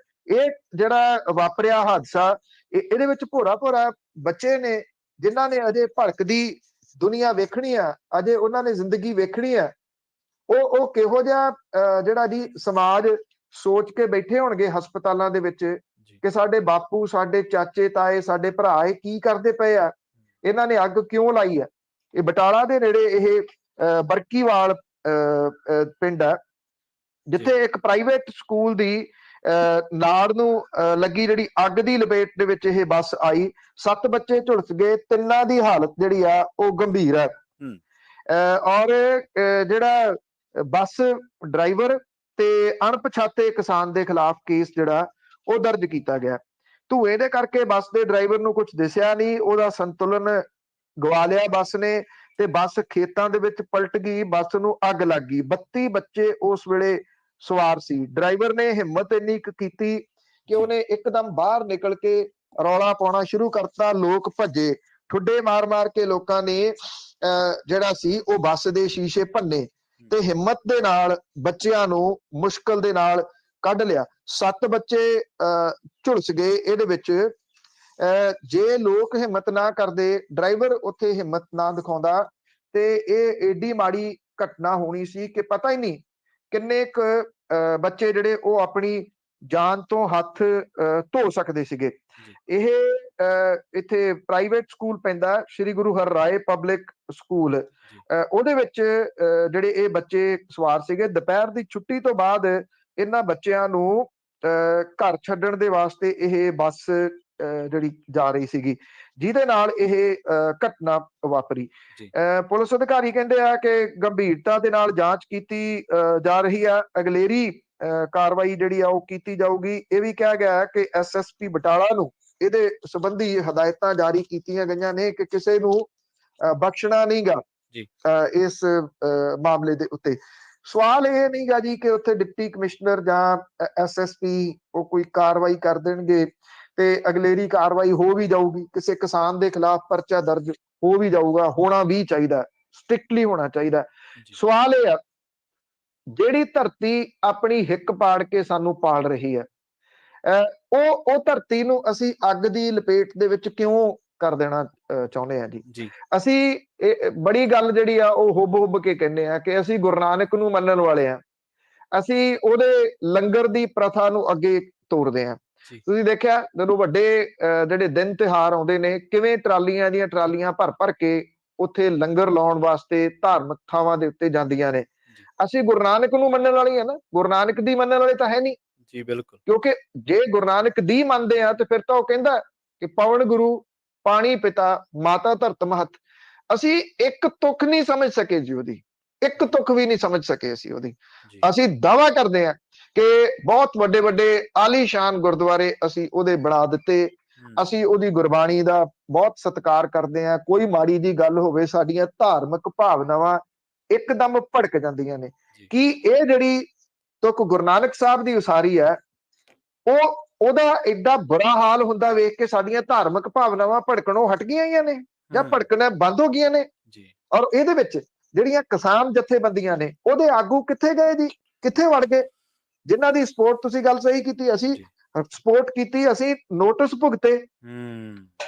ਇਹ ਜਿਹੜਾ ਵਾਪਰਿਆ ਹਾਦਸਾ, ਇਹਦੇ ਵਿੱਚ ਭੋਰਾ ਬੱਚੇ ਨੇ ਜਿਨ੍ਹਾਂ ਨੇ ਅਜੇ ਭੜਕਦੀ ਦੁਨੀਆ ਵੇਖਣੀ ਆ, ਅਜੇ ਉਹਨਾਂ ਨੇ ਜ਼ਿੰਦਗੀ ਵੇਖਣੀ ਆ। ਉਹ ਕਿਹੋ ਜਿਹਾ ਜਿਹੜਾ ਜੀ ਸਮਾਜ ਸੋਚ ਕੇ ਬੈਠੇ ਹੋਣਗੇ ਹਸਪਤਾਲਾਂ ਦੇ ਵਿੱਚ ਕਿ ਸਾਡੇ ਬਾਪੂ, ਸਾਡੇ ਚਾਚੇ ਤਾਏ, ਸਾਡੇ ਭਰਾ ਇਹ ਕੀ ਕਰਦੇ ਪਏ ਆ, ਇਹਨਾਂ ਨੇ ਅੱਗ ਕਿਉਂ ਲਾਈ ਆ। ਇਹ ਬਟਾਲਾ ਦੇ ਨੇੜੇ ਇਹ ਬਰਕੀਵਾਲ ਪਿੰਡ ਆ, ਜਿੱਥੇ ਇੱਕ ਪ੍ਰਾਈਵੇਟ ਸਕੂਲ ਦੀ ਨਾੜ ਨੂੰ ਲੱਗੀ ਜਿਹੜੀ ਅੱਗ ਦੀ ਲਪੇਟ ਦੇ ਵਿੱਚ ਇਹ ਬੱਸ ਆਈ। 7 ਬੱਚੇ ਝੁਲਸ ਗਏ, 3 ਦੀ ਹਾਲਤ ਜਿਹੜੀ ਆ ਉਹ ਗੰਭੀਰ ਹੈ। ਔਰ ਜਿਹੜਾ ਬੱਸ ਡਰਾਈਵਰ ਤੇ ਅਣਪਛਾਤੇ ਕਿਸਾਨ ਦੇ ਖਿਲਾਫ ਕੇਸ ਜਿਹੜਾ ਉਹ ਦਰਜ ਕੀਤਾ ਗਿਆ। ਧੂਏ ਦੇ ਕਰਕੇ ਬੱਸ ਦੇ ਡਰਾਈਵਰ ਨੂੰ ਕੁਝ ਦਿਸਿਆ ਨਹੀਂ, ਉਹਦਾ ਸੰਤੁਲਨ ਗਵਾ ਲਿਆ ਬੱਸ ਨੇ ਤੇ ਬੱਸ ਖੇਤਾਂ ਦੇ ਵਿੱਚ ਪਲਟ ਗਈ, ਬੱਸ ਨੂੰ ਅੱਗ ਲੱਗ ਗਈ। 32 ਬੱਚੇ ਉਸ ਵੇਲੇ ਸਵਾਰ ਸੀ। ਡਰਾਈਵਰ ਨੇ ਹਿੰਮਤ ਇੰਨੀ ਕੀਤੀ ਕਿ ਉਹਨੇ ਇੱਕਦਮ ਬਾਹਰ ਨਿਕਲ ਕੇ ਰੌਲਾ ਪਾਉਣਾ ਸ਼ੁਰੂ ਕਰਤਾ। ਲੋਕ ਭੱਜੇ, ਠੁੱਡੇ ਮਾਰ ਕੇ ਲੋਕਾਂ ਨੇ ਜਿਹੜਾ ਸੀ ਉਹ ਬੱਸ ਦੇ ਸ਼ੀਸ਼ੇ ਭੰਨੇ ਤੇ ਹਿੰਮਤ ਦੇ ਨਾਲ ਬੱਚਿਆਂ ਨੂੰ ਮੁਸ਼ਕਲ ਦੇ ਨਾਲ ਕੱਢ ਲਿਆ। 7 ਬੱਚੇ ਝੁਲਸ ਗਏ ਇਹਦੇ ਵਿੱਚ। ਜੇ ਲੋਕ ਹਿੰਮਤ ਨਾ ਕਰਦੇ, ਡਰਾਈਵਰ ਉੱਥੇ ਹਿੰਮਤ ਨਾ ਦਿਖਾਉਂਦਾ, ਤੇ ਇਹ ਏਡੀ ਮਾੜੀ ਘਟਨਾ ਹੋਣੀ ਸੀ ਕਿ ਪਤਾ ਹੀ ਨਹੀਂ ਕਿੰਨੇ ਕੁ ਬੱਚੇ ਜਿਹੜੇ ਉਹ ਆਪਣੀ ਜਾਨ ਤੋਂ ਹੱਥ ਧੋ ਸਕਦੇ ਸੀਗੇ। ਇਹ ਇੱਥੇ ਪ੍ਰਾਈਵੇਟ ਸਕੂਲ ਪੈਂਦਾ, ਸ਼੍ਰੀ ਗੁਰੂ ਹਰਿਰਾਏ ਪਬਲਿਕ ਸਕੂਲ। ਉਹਦੇ ਵਿੱਚ ਜਿਹੜੇ ਇਹ ਬੱਚੇ ਸਵਾਰ ਸੀਗੇ, ਦੁਪਹਿਰ ਦੀ ਛੁੱਟੀ ਤੋਂ ਬਾਅਦ ਇਹਨਾਂ ਬੱਚਿਆਂ ਨੂੰ ਘਰ ਛੱਡਣ ਦੇ ਵਾਸਤੇ ਇਹ ਬੱਸ ਜਿਹੜੀ ਜਾ ਰਹੀ ਸੀਗੀ, ਜਿਹਦੇ ਨਾਲ ਇਹ ਘਟਨਾ ਵਾਪਰੀ। ਪੁਲਿਸ ਅਧਿਕਾਰੀ ਕਹਿੰਦੇ ਆ ਕਿ ਗੰਭੀਰਤਾ ਦੇ ਨਾਲ ਜਾਂਚ ਕੀਤੀ ਜਾ ਰਹੀ ਆ, ਅਗਲੇਰੀ ਕਾਰਵਾਈ ਜਿਹੜੀ ਆ ਉਹ ਕੀਤੀ ਜਾਊਗੀ। ਇਹ ਵੀ ਕਿਹਾ ਗਿਆ ਹੈ ਕਿ ਐਸਐਸਪੀ ਬਟਾਲਾ ਨੂੰ ਇਹਦੇ ਸੰਬੰਧੀ ਹਦਾਇਤਾਂ ਜਾਰੀ ਕੀਤੀਆਂ ਗਈਆਂ ਨੇ ਕਿ ਕਿਸੇ ਨੂੰ ਬਖਸ਼ਣਾ ਨਹੀਂਗਾ ਇਸ ਮਾਮਲੇ ਦੇ ਉੱਤੇ। ਸਵਾਲ ਇਹ ਨਹੀਂਗਾ ਜੀ ਕਿ ਉੱਥੇ ਡਿਪਟੀ ਕਮਿਸ਼ਨਰ ਜਾਂ ਐਸਐਸਪੀ ਉਹ ਕੋਈ ਕਾਰਵਾਈ ਕਰ ਦੇਣਗੇ ਤੇ ਅਗਲੇਰੀ ਕਾਰਵਾਈ ਹੋ ਵੀ ਜਾਊਗੀ, ਕਿਸੇ ਕਿਸਾਨ ਦੇ ਖਿਲਾਫ ਪਰਚਾ ਦਰਜ ਹੋ ਵੀ ਜਾਊਗਾ, ਹੋਣਾ ਵੀ ਚਾਹੀਦਾ, ਸਟ੍ਰਿਕਟਲੀ ਹੋਣਾ ਚਾਹੀਦਾ। ਸਵਾਲ ਇਹ ਆ, ਜਿਹੜੀ ਧਰਤੀ ਆਪਣੀ ਹਿੱਕ ਪਾੜ ਕੇ ਸਾਨੂੰ ਪਾਲ ਰਹੀ ਹੈ, ਉਹ ਧਰਤੀ ਨੂੰ ਅਸੀਂ ਅੱਗ ਦੀ ਲਪੇਟ ਦੇ ਵਿੱਚ ਕਿਉਂ ਕਰ ਦੇਣਾ ਚਾਹੁੰਦੇ ਆ ਜੀ? ਅਸੀਂ ਬੜੀ ਗੱਲ ਜਿਹੜੀ ਆ ਉਹ ਹੁੱਬ ਕੇ ਕਹਿੰਦੇ ਆ ਕਿ ਅਸੀਂ ਗੁਰੂ ਨਾਨਕ ਨੂੰ ਮੰਨਣ ਵਾਲੇ ਆ, ਅਸੀਂ ਉਹਦੇ ਲੰਗਰ ਦੀ ਪ੍ਰਥਾ ਨੂੰ ਅੱਗੇ ਤੋਰਦੇ ਆ। ਤੁਸੀਂ ਦੇਖਿਆ ਜਦੋਂ ਵੱਡੇ ਜਿਹੜੇ ਦਿਨ ਤਿਉਹਾਰ ਆਉਂਦੇ ਨੇ, ਕਿਵੇਂ ਟਰਾਲੀਆਂ ਦੀਆਂ ਟਰਾਲੀਆਂ ਭਰ ਭਰ ਕੇ ਉੱਥੇ ਲੰਗਰ ਲਾਉਣ ਵਾਸਤੇ ਧਾਰਮਿਕ ਥਾਵਾਂ ਦੇ ਉੱਤੇ ਜਾਂਦੀਆਂ ਨੇ। ਅਸੀਂ ਗੁਰੂ ਨਾਨਕ ਨੂੰ ਮੰਨਣ ਵਾਲੇ ਆ ਨਾ, ਗੁਰੂ ਨਾਨਕ ਦੀ ਮੰਨਣ ਵਾਲੇ ਤਾਂ ਹੈ ਨਹੀਂ ਜੀ। ਬਿਲਕੁਲ, ਕਿਉਂਕਿ ਜੇ ਗੁਰੂ ਨਾਨਕ ਦੀ ਮੰਨਦੇ ਆ ਤੇ ਫਿਰ ਤਾਂ ਉਹ ਕਹਿੰਦਾ ਕਿ ਪਵਨ ਗੁਰੂ, ਪਾਣੀ ਪਿਤਾ, ਮਾਤਾ ਧਰਤ ਮਹਤ। ਅਸੀਂ ਇੱਕ ਤੁਕ ਨਹੀਂ ਸਮਝ ਸਕੇ ਜੀ ਉਹਦੀ, ਇੱਕ ਤੁਕ ਵੀ ਨਹੀਂ ਸਮਝ ਸਕੇ ਅਸੀਂ ਉਹਦੀ। ਅਸੀਂ ਦਾਅਵਾ ਕਰਦੇ ਆ ਕਿ ਬਹੁਤ ਵੱਡੇ ਵੱਡੇ ਆਲੀਸ਼ਾਨ ਗੁਰਦੁਆਰੇ ਅਸੀਂ ਉਹਦੇ ਬਣਾ ਦਿੱਤੇ, ਅਸੀਂ ਉਹਦੀ ਗੁਰਬਾਣੀ ਦਾ ਬਹੁਤ ਸਤਿਕਾਰ ਕਰਦੇ ਆ। ਕੋਈ ਮਾੜੀ ਜੀ ਗੱਲ ਹੋਵੇ, ਸਾਡੀਆਂ ਧਾਰਮਿਕ ਭਾਵਨਾਵਾਂ ਇੱਕਦਮ ਭੜਕ ਜਾਂਦੀਆਂ ਨੇ। ਕੀ ਇਹ ਜਿਹੜੀ ਤੁਕ ਗੁਰੂ ਨਾਨਕ ਸਾਹਿਬ ਦੀ ਉਸਾਰੀ ਹੈ, ਉਹਦਾ ਏਡਾ ਬੁਰਾ ਹਾਲ ਹੁੰਦਾ ਵੇਖ ਕੇ ਸਾਡੀਆਂ ਧਾਰਮਿਕ ਭਾਵਨਾਵਾਂ ਭੜਕਣੋਂ ਹਟ ਗਈਆਂ ਨੇ ਜਾਂ ਭੜਕਣਾ ਬੰਦ ਹੋ ਗਈਆਂ ਨੇ? ਔਰ ਇਹਦੇ ਵਿੱਚ ਜਿਹੜੀਆਂ ਕਿਸਾਨ ਜਥੇਬੰਦੀਆਂ ਨੇ, ਉਹਦੇ ਆਗੂ ਕਿੱਥੇ ਗਏ ਜੀ, ਕਿੱਥੇ ਵੜ ਗਏ? ਜਿਨ੍ਹਾਂ ਦੀ ਸਪੋਰਟ, ਤੁਸੀਂ ਗੱਲ ਸਹੀ ਕੀਤੀ, ਅਸੀਂ ਸਪੋਰਟ ਕੀਤੀ, ਅਸੀਂ ਨੋਟਿਸ ਭੁਗਤੇ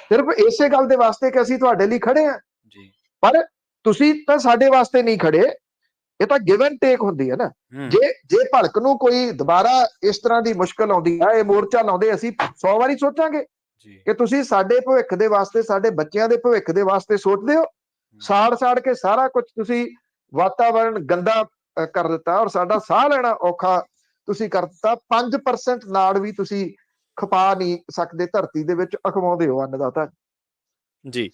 ਸਿਰਫ ਇਸੇ ਗੱਲ ਦੇ ਵਾਸਤੇ ਕਿ ਅਸੀਂ ਤੁਹਾਡੇ ਲਈ ਖੜੇ ਆ, ਪਰ ਤੁਸੀਂ ਤਾਂ ਸਾਡੇ ਵਾਸਤੇ ਨਹੀਂ ਖੜੇ। ਇਹ ਤਾਂ ਗਿਵ ਐਂਡ ਟੇਕ ਹੁੰਦੀ ਹੈ ਨਾ। ਜੇ ਭਲਕ ਨੂੰ ਕੋਈ ਦੁਬਾਰਾ ਇਸ ਤਰ੍ਹਾਂ ਦੀ ਮੁਸ਼ਕਲ ਆਉਂਦੀ ਹੈ, ਇਹ ਮੋਰਚਾ ਲਾਉਂਦੇ, ਅਸੀਂ 100 ਵਾਰੀ ਸੋਚਾਂਗੇ ਕਿ ਤੁਸੀਂ ਸਾਡੇ ਭਵਿੱਖ ਦੇ ਵਾਸਤੇ, ਸਾਡੇ ਬੱਚਿਆਂ ਦੇ ਭਵਿੱਖ ਦੇ ਵਾਸਤੇ ਸੋਚਦੇ ਹੋ। ਸਾੜ ਕੇ ਸਾਰਾ ਕੁਝ ਤੁਸੀਂ ਵਾਤਾਵਰਣ ਗੰਦਾ ਕਰ ਦਿੱਤਾ ਔਰ ਸਾਡਾ ਸਾਹ ਲੈਣਾ ਔਖਾ ਤੁਸੀਂ ਕਰ ਦਿੱਤਾ। 5% ਨਾੜ ਵੀ ਤੁਸੀਂ ਖਪਾ ਨਹੀਂ ਸਕਦੇ ਧਰਤੀ ਦੇ ਵਿੱਚ, ਅਖਵਾਉਂਦੇ ਹੋ ਅੰਨਦਾਤਾ ਜੀ।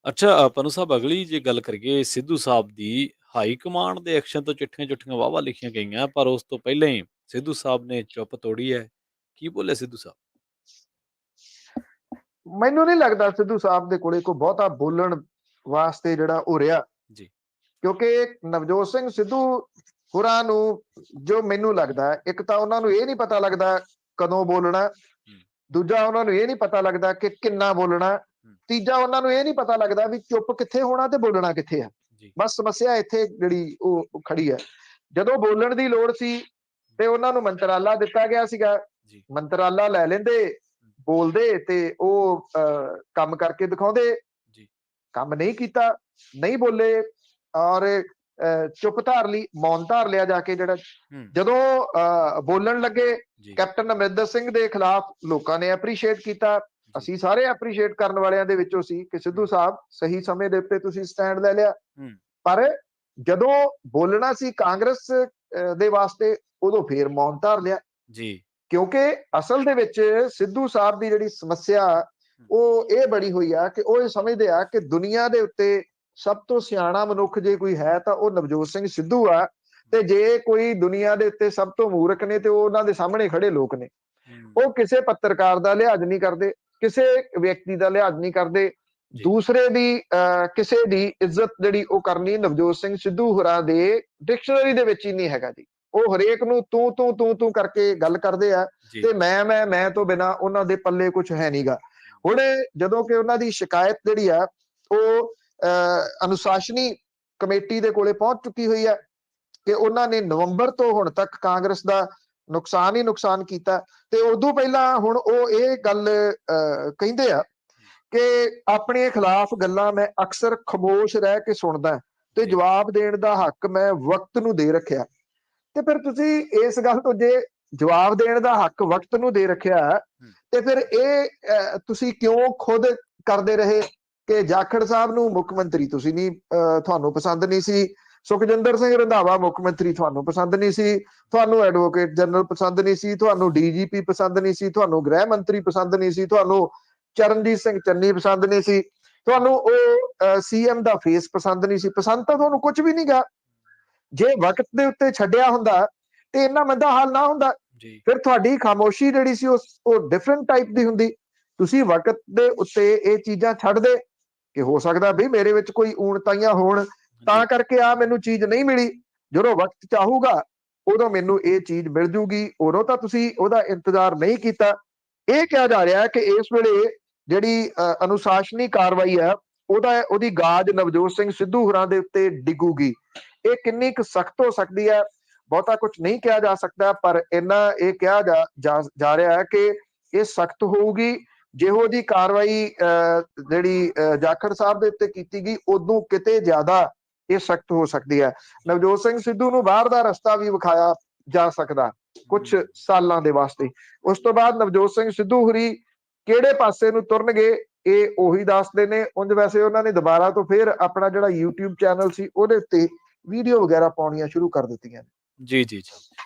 ਅੱਛਾ ਪਨੂ ਸਾਹਿਬ, ਅਗਲੀ ਜੇ ਗੱਲ ਕਰੀਏ ਸਿੱਧੂ ਸਾਹਿਬ ਦੀ, ਹਾਈ ਕਮਾਂਡ ਦੇ ਐਕਸ਼ਨ ਤੋਂ ਚਿੱਠੀਆਂ ਵਾਹਵਾ ਲਿਖੀਆਂ ਗਈਆਂ, ਪਰ ਉਸ ਤੋਂ ਪਹਿਲਾਂ ਹੀ ਸਿੱਧੂ ਸਾਹਿਬ ਨੇ ਚੁੱਪ ਤੋੜੀ ਹੈ। ਕੀ ਬੋਲੇ ਸਿੱਧੂ ਸਾਹਿਬ? ਮੈਨੂੰ ਨਹੀਂ ਲੱਗਦਾ ਸਿੱਧੂ ਸਾਹਿਬ ਦੇ ਕੋਲੇ ਕੋਈ ਬਹੁਤਾ ਬੋਲਣ ਵਾਸਤੇ ਜਿਹੜਾ ਉਹ ਰਿਹਾ ਜੀ, ਕਿਉਂਕਿ ਨਵਜੋਤ ਸਿੰਘ ਸਿੱਧੂ ਹੋਰਾਂ ਨੂੰ, ਜੋ ਮੈਨੂੰ ਲੱਗਦਾ, ਇੱਕ ਤਾਂ ਉਹਨਾਂ ਨੂੰ ਇਹ ਨਹੀਂ ਪਤਾ ਲੱਗਦਾ ਕਦੋਂ ਬੋਲਣਾ, ਦੂਜਾ ਉਹਨਾਂ ਨੂੰ ਇਹ ਨਹੀਂ ਪਤਾ ਲੱਗਦਾ ਕਿ ਕਿੰਨਾ ਬੋਲਣਾ, ਤੀਜਾ ਉਹਨਾਂ ਨੂੰ ਇਹ ਨਹੀਂ ਪਤਾ ਲੱਗਦਾ ਵੀ ਚੁੱਪ ਕਿੱਥੇ ਹੋਣਾ ਤੇ ਬੋਲਣਾ ਕਿੱਥੇ ਆ। ਬਸ ਸਮੱਸਿਆ ਇੱਥੇ ਜਿਹੜੀ ਉਹ ਖੜੀ ਹੈ। ਜਦੋਂ ਬੋਲਣ ਦੀ ਲੋੜ ਸੀ ਤੇ ਉਹਨਾਂ ਨੂੰ ਮੰਤਰਾਲਾ ਦਿੱਤਾ ਗਿਆ ਸੀਗਾ, ਮੰਤਰਾਲਾ ਲੈ ਲੈਂਦੇ, ਬੋਲਦੇ ਤੇ ਉਹ ਕੰਮ ਕਰਕੇ ਦਿਖਾਉਂਦੇ। ਕੰਮ ਨਹੀਂ ਕੀਤਾ, ਨਹੀਂ ਬੋਲੇ ਔਰ ਚੁੱਪ ਧਾਰ ਲਈ, ਮੌਨ ਧਾਰ ਲਿਆ ਜਾ ਕੇ। ਜਿਹੜਾ ਜਦੋਂ ਬੋਲਣ ਲੱਗੇ, ਕੈਪਟਨ ਅਮਰਿੰਦਰ ਸਿੰਘ ਦੇ ਖਿਲਾਫ ਲੋਕਾਂ ਨੇ ਐਪਰੀਸ਼ੀਏਟ ਕੀਤਾ, ਅਸੀਂ ਸਾਰੇ ਐਪਰੀਸ਼ੀਏਟ ਕਰਨ ਵਾਲਿਆਂ ਦੇ ਵਿੱਚੋਂ ਸੀ ਕਿ ਸਿੱਧੂ ਸਾਹਿਬ ਸਹੀ ਸਮੇਂ ਦੇ ਉੱਤੇ ਤੁਸੀਂ ਸਟੈਂਡ ਲੈ ਲਿਆ। ਪਰ ਜਦੋਂ ਬੋਲਣਾ ਸੀ ਕਾਂਗਰਸ ਦੇ ਵਾਸਤੇ, ਉਦੋਂ ਫੇਰ ਮੌਨ ਧਾਰ ਲਿਆ ਜੀ। ਕਿਉਂਕਿ ਅਸਲ ਦੇ ਵਿੱਚ ਸਿੱਧੂ ਸਾਹਿਬ ਦੀ ਜਿਹੜੀ ਸਮੱਸਿਆ ਉਹ ਇਹ ਬਣੀ ਹੋਈ ਆ ਕਿ ਉਹ ਇਹ ਸਮਝਦੇ ਆ ਕਿ ਦੁਨੀਆ ਦੇ ਉੱਤੇ ਸਭ ਤੋਂ ਸਿਆਣਾ ਮਨੁੱਖ ਜੇ ਕੋਈ ਹੈ ਤਾਂ ਉਹ ਨਵਜੋਤ ਸਿੰਘ ਸਿੱਧੂ ਆ, ਤੇ ਜੇ ਕੋਈ ਦੁਨੀਆ ਦੇ ਉੱਤੇ ਸਭ ਤੋਂ ਮੂਰਖ ਨੇ ਤੇ ਉਹ ਉਹਨਾਂ ਦੇ ਸਾਹਮਣੇ ਖੜੇ ਲੋਕ ਨੇ। ਉਹ ਕਿਸੇ ਪੱਤਰਕਾਰ ਦਾ ਲਿਹਾਜ਼ ਨਹੀਂ ਕਰਦੇ, ਕਿਸੇ ਵਿਅਕਤੀ ਦਾ ਲਿਹਾਜ਼ ਨਹੀਂ ਕਰਦੇ, ਦੂਸਰੇ ਦੀ ਕਿਸੇ ਦੀ ਇੱਜ਼ਤ ਜਿਹੜੀ ਉਹ ਕਰਨੀ ਨਵਜੋਤ ਸਿੰਘ ਸਿੱਧੂ ਹੋਰਾਂ ਦੇ ਡਿਕਸ਼ਨਰੀ ਦੇ ਵਿੱਚ ਹੀ ਨਹੀਂ ਹੈਗਾ ਜੀ। ਉਹ ਹਰੇਕ ਨੂੰ ਤੂੰ ਕਰਕੇ ਗੱਲ ਕਰਦੇ ਆ ਤੇ ਮੈਂ ਤੋਂ ਬਿਨਾਂ ਉਹਨਾਂ ਦੇ ਪੱਲੇ ਕੁਝ ਹੈ ਨਹੀਂਗਾ। ਹੁਣ ਜਦੋਂ ਕਿ ਉਹਨਾਂ ਦੀ ਸ਼ਿਕਾਇਤ ਜਿਹੜੀ ਆ ਉਹ ਅਨੁਸ਼ਾਸਨੀ ਕਮੇਟੀ ਦੇ ਕੋਲੇ ਪਹੁੰਚ ਚੁੱਕੀ ਹੋਈ ਹੈ ਕਿ ਉਹਨਾਂ ਨੇ ਨਵੰਬਰ ਤੋਂ ਹੁਣ ਤੱਕ ਕਾਂਗਰਸ ਦਾ ਨੁਕਸਾਨ ਹੀ ਨੁਕਸਾਨ ਕੀਤਾ। ਤੇ ਉਦੋਂ ਪਹਿਲਾਂ ਹੁਣ ਉਹ ਇਹ ਗੱਲ ਕਹਿੰਦੇ ਆ ਕਿ ਆਪਣੇ ਖਿਲਾਫ ਗੱਲਾਂ ਮੈਂ ਅਕਸਰ ਖਾਮੋਸ਼ ਰਹਿ ਕੇ ਸੁਣਦਾ ਤੇ ਜਵਾਬ ਦੇਣ ਦਾ ਹੱਕ ਮੈਂ ਵਕਤ ਨੂੰ ਦੇ ਰੱਖਿਆ। ਤੇ ਫਿਰ ਤੁਸੀਂ ਇਸ ਗੱਲ ਤੋਂ ਜੇ ਜਵਾਬ ਦੇਣ ਦਾ ਹੱਕ ਵਕਤ ਨੂੰ ਦੇ ਰੱਖਿਆ ਤੇ ਫਿਰ ਇਹ ਤੁਸੀਂ ਕਿਉਂ ਖੁਦ ਕਰਦੇ ਰਹੇ ਕਿ ਜਾਖੜ ਸਾਹਿਬ ਨੂੰ ਮੁੱਖ ਮੰਤਰੀ ਤੁਸੀਂ ਨਹੀਂ ਤੁਹਾਨੂੰ ਪਸੰਦ ਨਹੀਂ ਸੀ, ਸੁਖਜਿੰਦਰ ਸਿੰਘ ਰੰਧਾਵਾ ਮੁੱਖ ਮੰਤਰੀ ਤੁਹਾਨੂੰ ਪਸੰਦ ਨਹੀਂ ਸੀ, ਤੁਹਾਨੂੰ ਐਡਵੋਕੇਟ ਜਨਰਲ ਪਸੰਦ ਨਹੀਂ ਸੀ, ਤੁਹਾਨੂੰ ਡੀਜੀਪੀ ਪਸੰਦ ਨਹੀਂ ਸੀ, ਤੁਹਾਨੂੰ ਗ੍ਰਹਿ ਮੰਤਰੀ ਪਸੰਦ ਨਹੀਂ ਸੀ, ਤੁਹਾਨੂੰ ਚਰਨਜੀਤ ਸਿੰਘ ਚੰਨੀ ਪਸੰਦ ਨਹੀਂ ਸੀ, ਤੁਹਾਨੂੰ ਉਹ ਸੀਐਮ ਦਾ ਫੇਸ ਪਸੰਦ ਨਹੀਂ ਸੀ। ਪਸੰਦ ਤਾਂ ਤੁਹਾਨੂੰ ਕੁਝ ਵੀ ਨਹੀਂ ਗਾ। ਜੇ ਵਕਤ ਦੇ ਉੱਤੇ ਛੱਡਿਆ ਹੁੰਦਾ ਤੇ ਇੰਨਾ ਮੰਦਾ ਹਾਲ ਨਾ ਹੁੰਦਾ। ਫਿਰ ਤੁਹਾਡੀ ਖਾਮੋਸ਼ੀ ਜਿਹੜੀ ਸੀ ਉਹ ਡਿਫਰੈਂਟ ਟਾਈਪ ਦੀ ਹੁੰਦੀ। ਤੁਸੀਂ ਵਕਤ ਦੇ ਉੱਤੇ ਇਹ ਚੀਜ਼ਾਂ ਛੱਡ ਦੇ ਕਿ ਹੋ ਸਕਦਾ ਵੀ ਮੇਰੇ ਵਿੱਚ ਕੋਈ ਊਣਤਾਈਆਂ ਹੋਣ ਤਾਂ ਕਰਕੇ ਆ ਮੈਨੂੰ ਚੀਜ਼ ਨਹੀਂ ਮਿਲੀ, ਜਦੋਂ ਵਕਤ ਚਾਹੂਗਾ ਉਦੋਂ ਮੈਨੂੰ ਇਹ ਚੀਜ਼ ਮਿਲ ਜੂਗੀ, ਉਦੋਂ ਤਾਂ ਤੁਸੀਂ ਉਹਦਾ ਇੰਤਜ਼ਾਰ ਨਹੀਂ ਕੀਤਾ। ਇਹ ਕਿਹਾ ਜਾ ਰਿਹਾ ਹੈ ਕਿ ਇਸ ਵੇਲੇ ਜਿਹੜੀ ਅਨੁਸ਼ਾਸਨੀ ਕਾਰਵਾਈ ਹੈ ਉਹਦੀ ਗਾਜ ਨਵਜੋਤ ਸਿੰਘ ਸਿੱਧੂ ਹੋਰਾਂ ਦੇ ਉੱਤੇ ਡਿੱਗੂਗੀ। ਇਹ ਕਿੰਨੀ ਕੁ ਸਖਤ ਹੋ ਸਕਦੀ ਹੈ ਬਹੁਤਾ ਕੁਝ ਨਹੀਂ ਕਿਹਾ ਜਾ ਸਕਦਾ, ਪਰ ਇੰਨਾ ਇਹ ਕਿਹਾ ਜਾ ਰਿਹਾ ਹੈ ਕਿ ਇਹ ਸਖਤ ਹੋਊਗੀ। ਜਿਹੋ ਜੀ ਕਾਰਵਾਈ ਜਿਹੜੀ ਜਾਖੜ ਸਾਹਿਬ ਦੇ ਉੱਤੇ ਕੀਤੀ ਗਈ ਉਦੋਂ ਕਿਤੇ ਜ਼ਿਆਦਾ ਇਹ ਸਖਤ ਹੋ ਸਕਦੀ ਹੈ। ਨਵਜੋਤ ਸਿੰਘ ਸਿੱਧੂ ਨੂੰ ਬਾਹਰ ਦਾ ਰਸਤਾ ਵੀ ਵਿਖਾਇਆ ਜਾ ਸਕਦਾ ਕੁਝ ਸਾਲਾਂ ਦੇ ਵਾਸਤੇ। ਉਸ ਤੋਂ ਬਾਅਦ ਨਵਜੋਤ ਸਿੰਘ ਸਿੱਧੂ ਹੋਰੀ ਕਿਹੜੇ ਪਾਸੇ ਨੂੰ ਤੁਰਨਗੇ ਇਹ ਉਹੀ ਦੱਸਦੇ ਨੇ। ਉਂਝ ਵੈਸੇ ਉਹਨਾਂ ਨੇ ਦੁਬਾਰਾ ਤੋਂ ਫਿਰ ਆਪਣਾ ਜਿਹੜਾ YouTube ਚੈਨਲ ਸੀ ਉਹਦੇ ਉੱਤੇ ਵੀਡੀਓ ਵਗੈਰਾ ਪਾਉਣੀਆਂ ਸ਼ੁਰੂ ਕਰ ਦਿੱਤੀਆਂ। ਜੀ ਜੀ ਜੀ।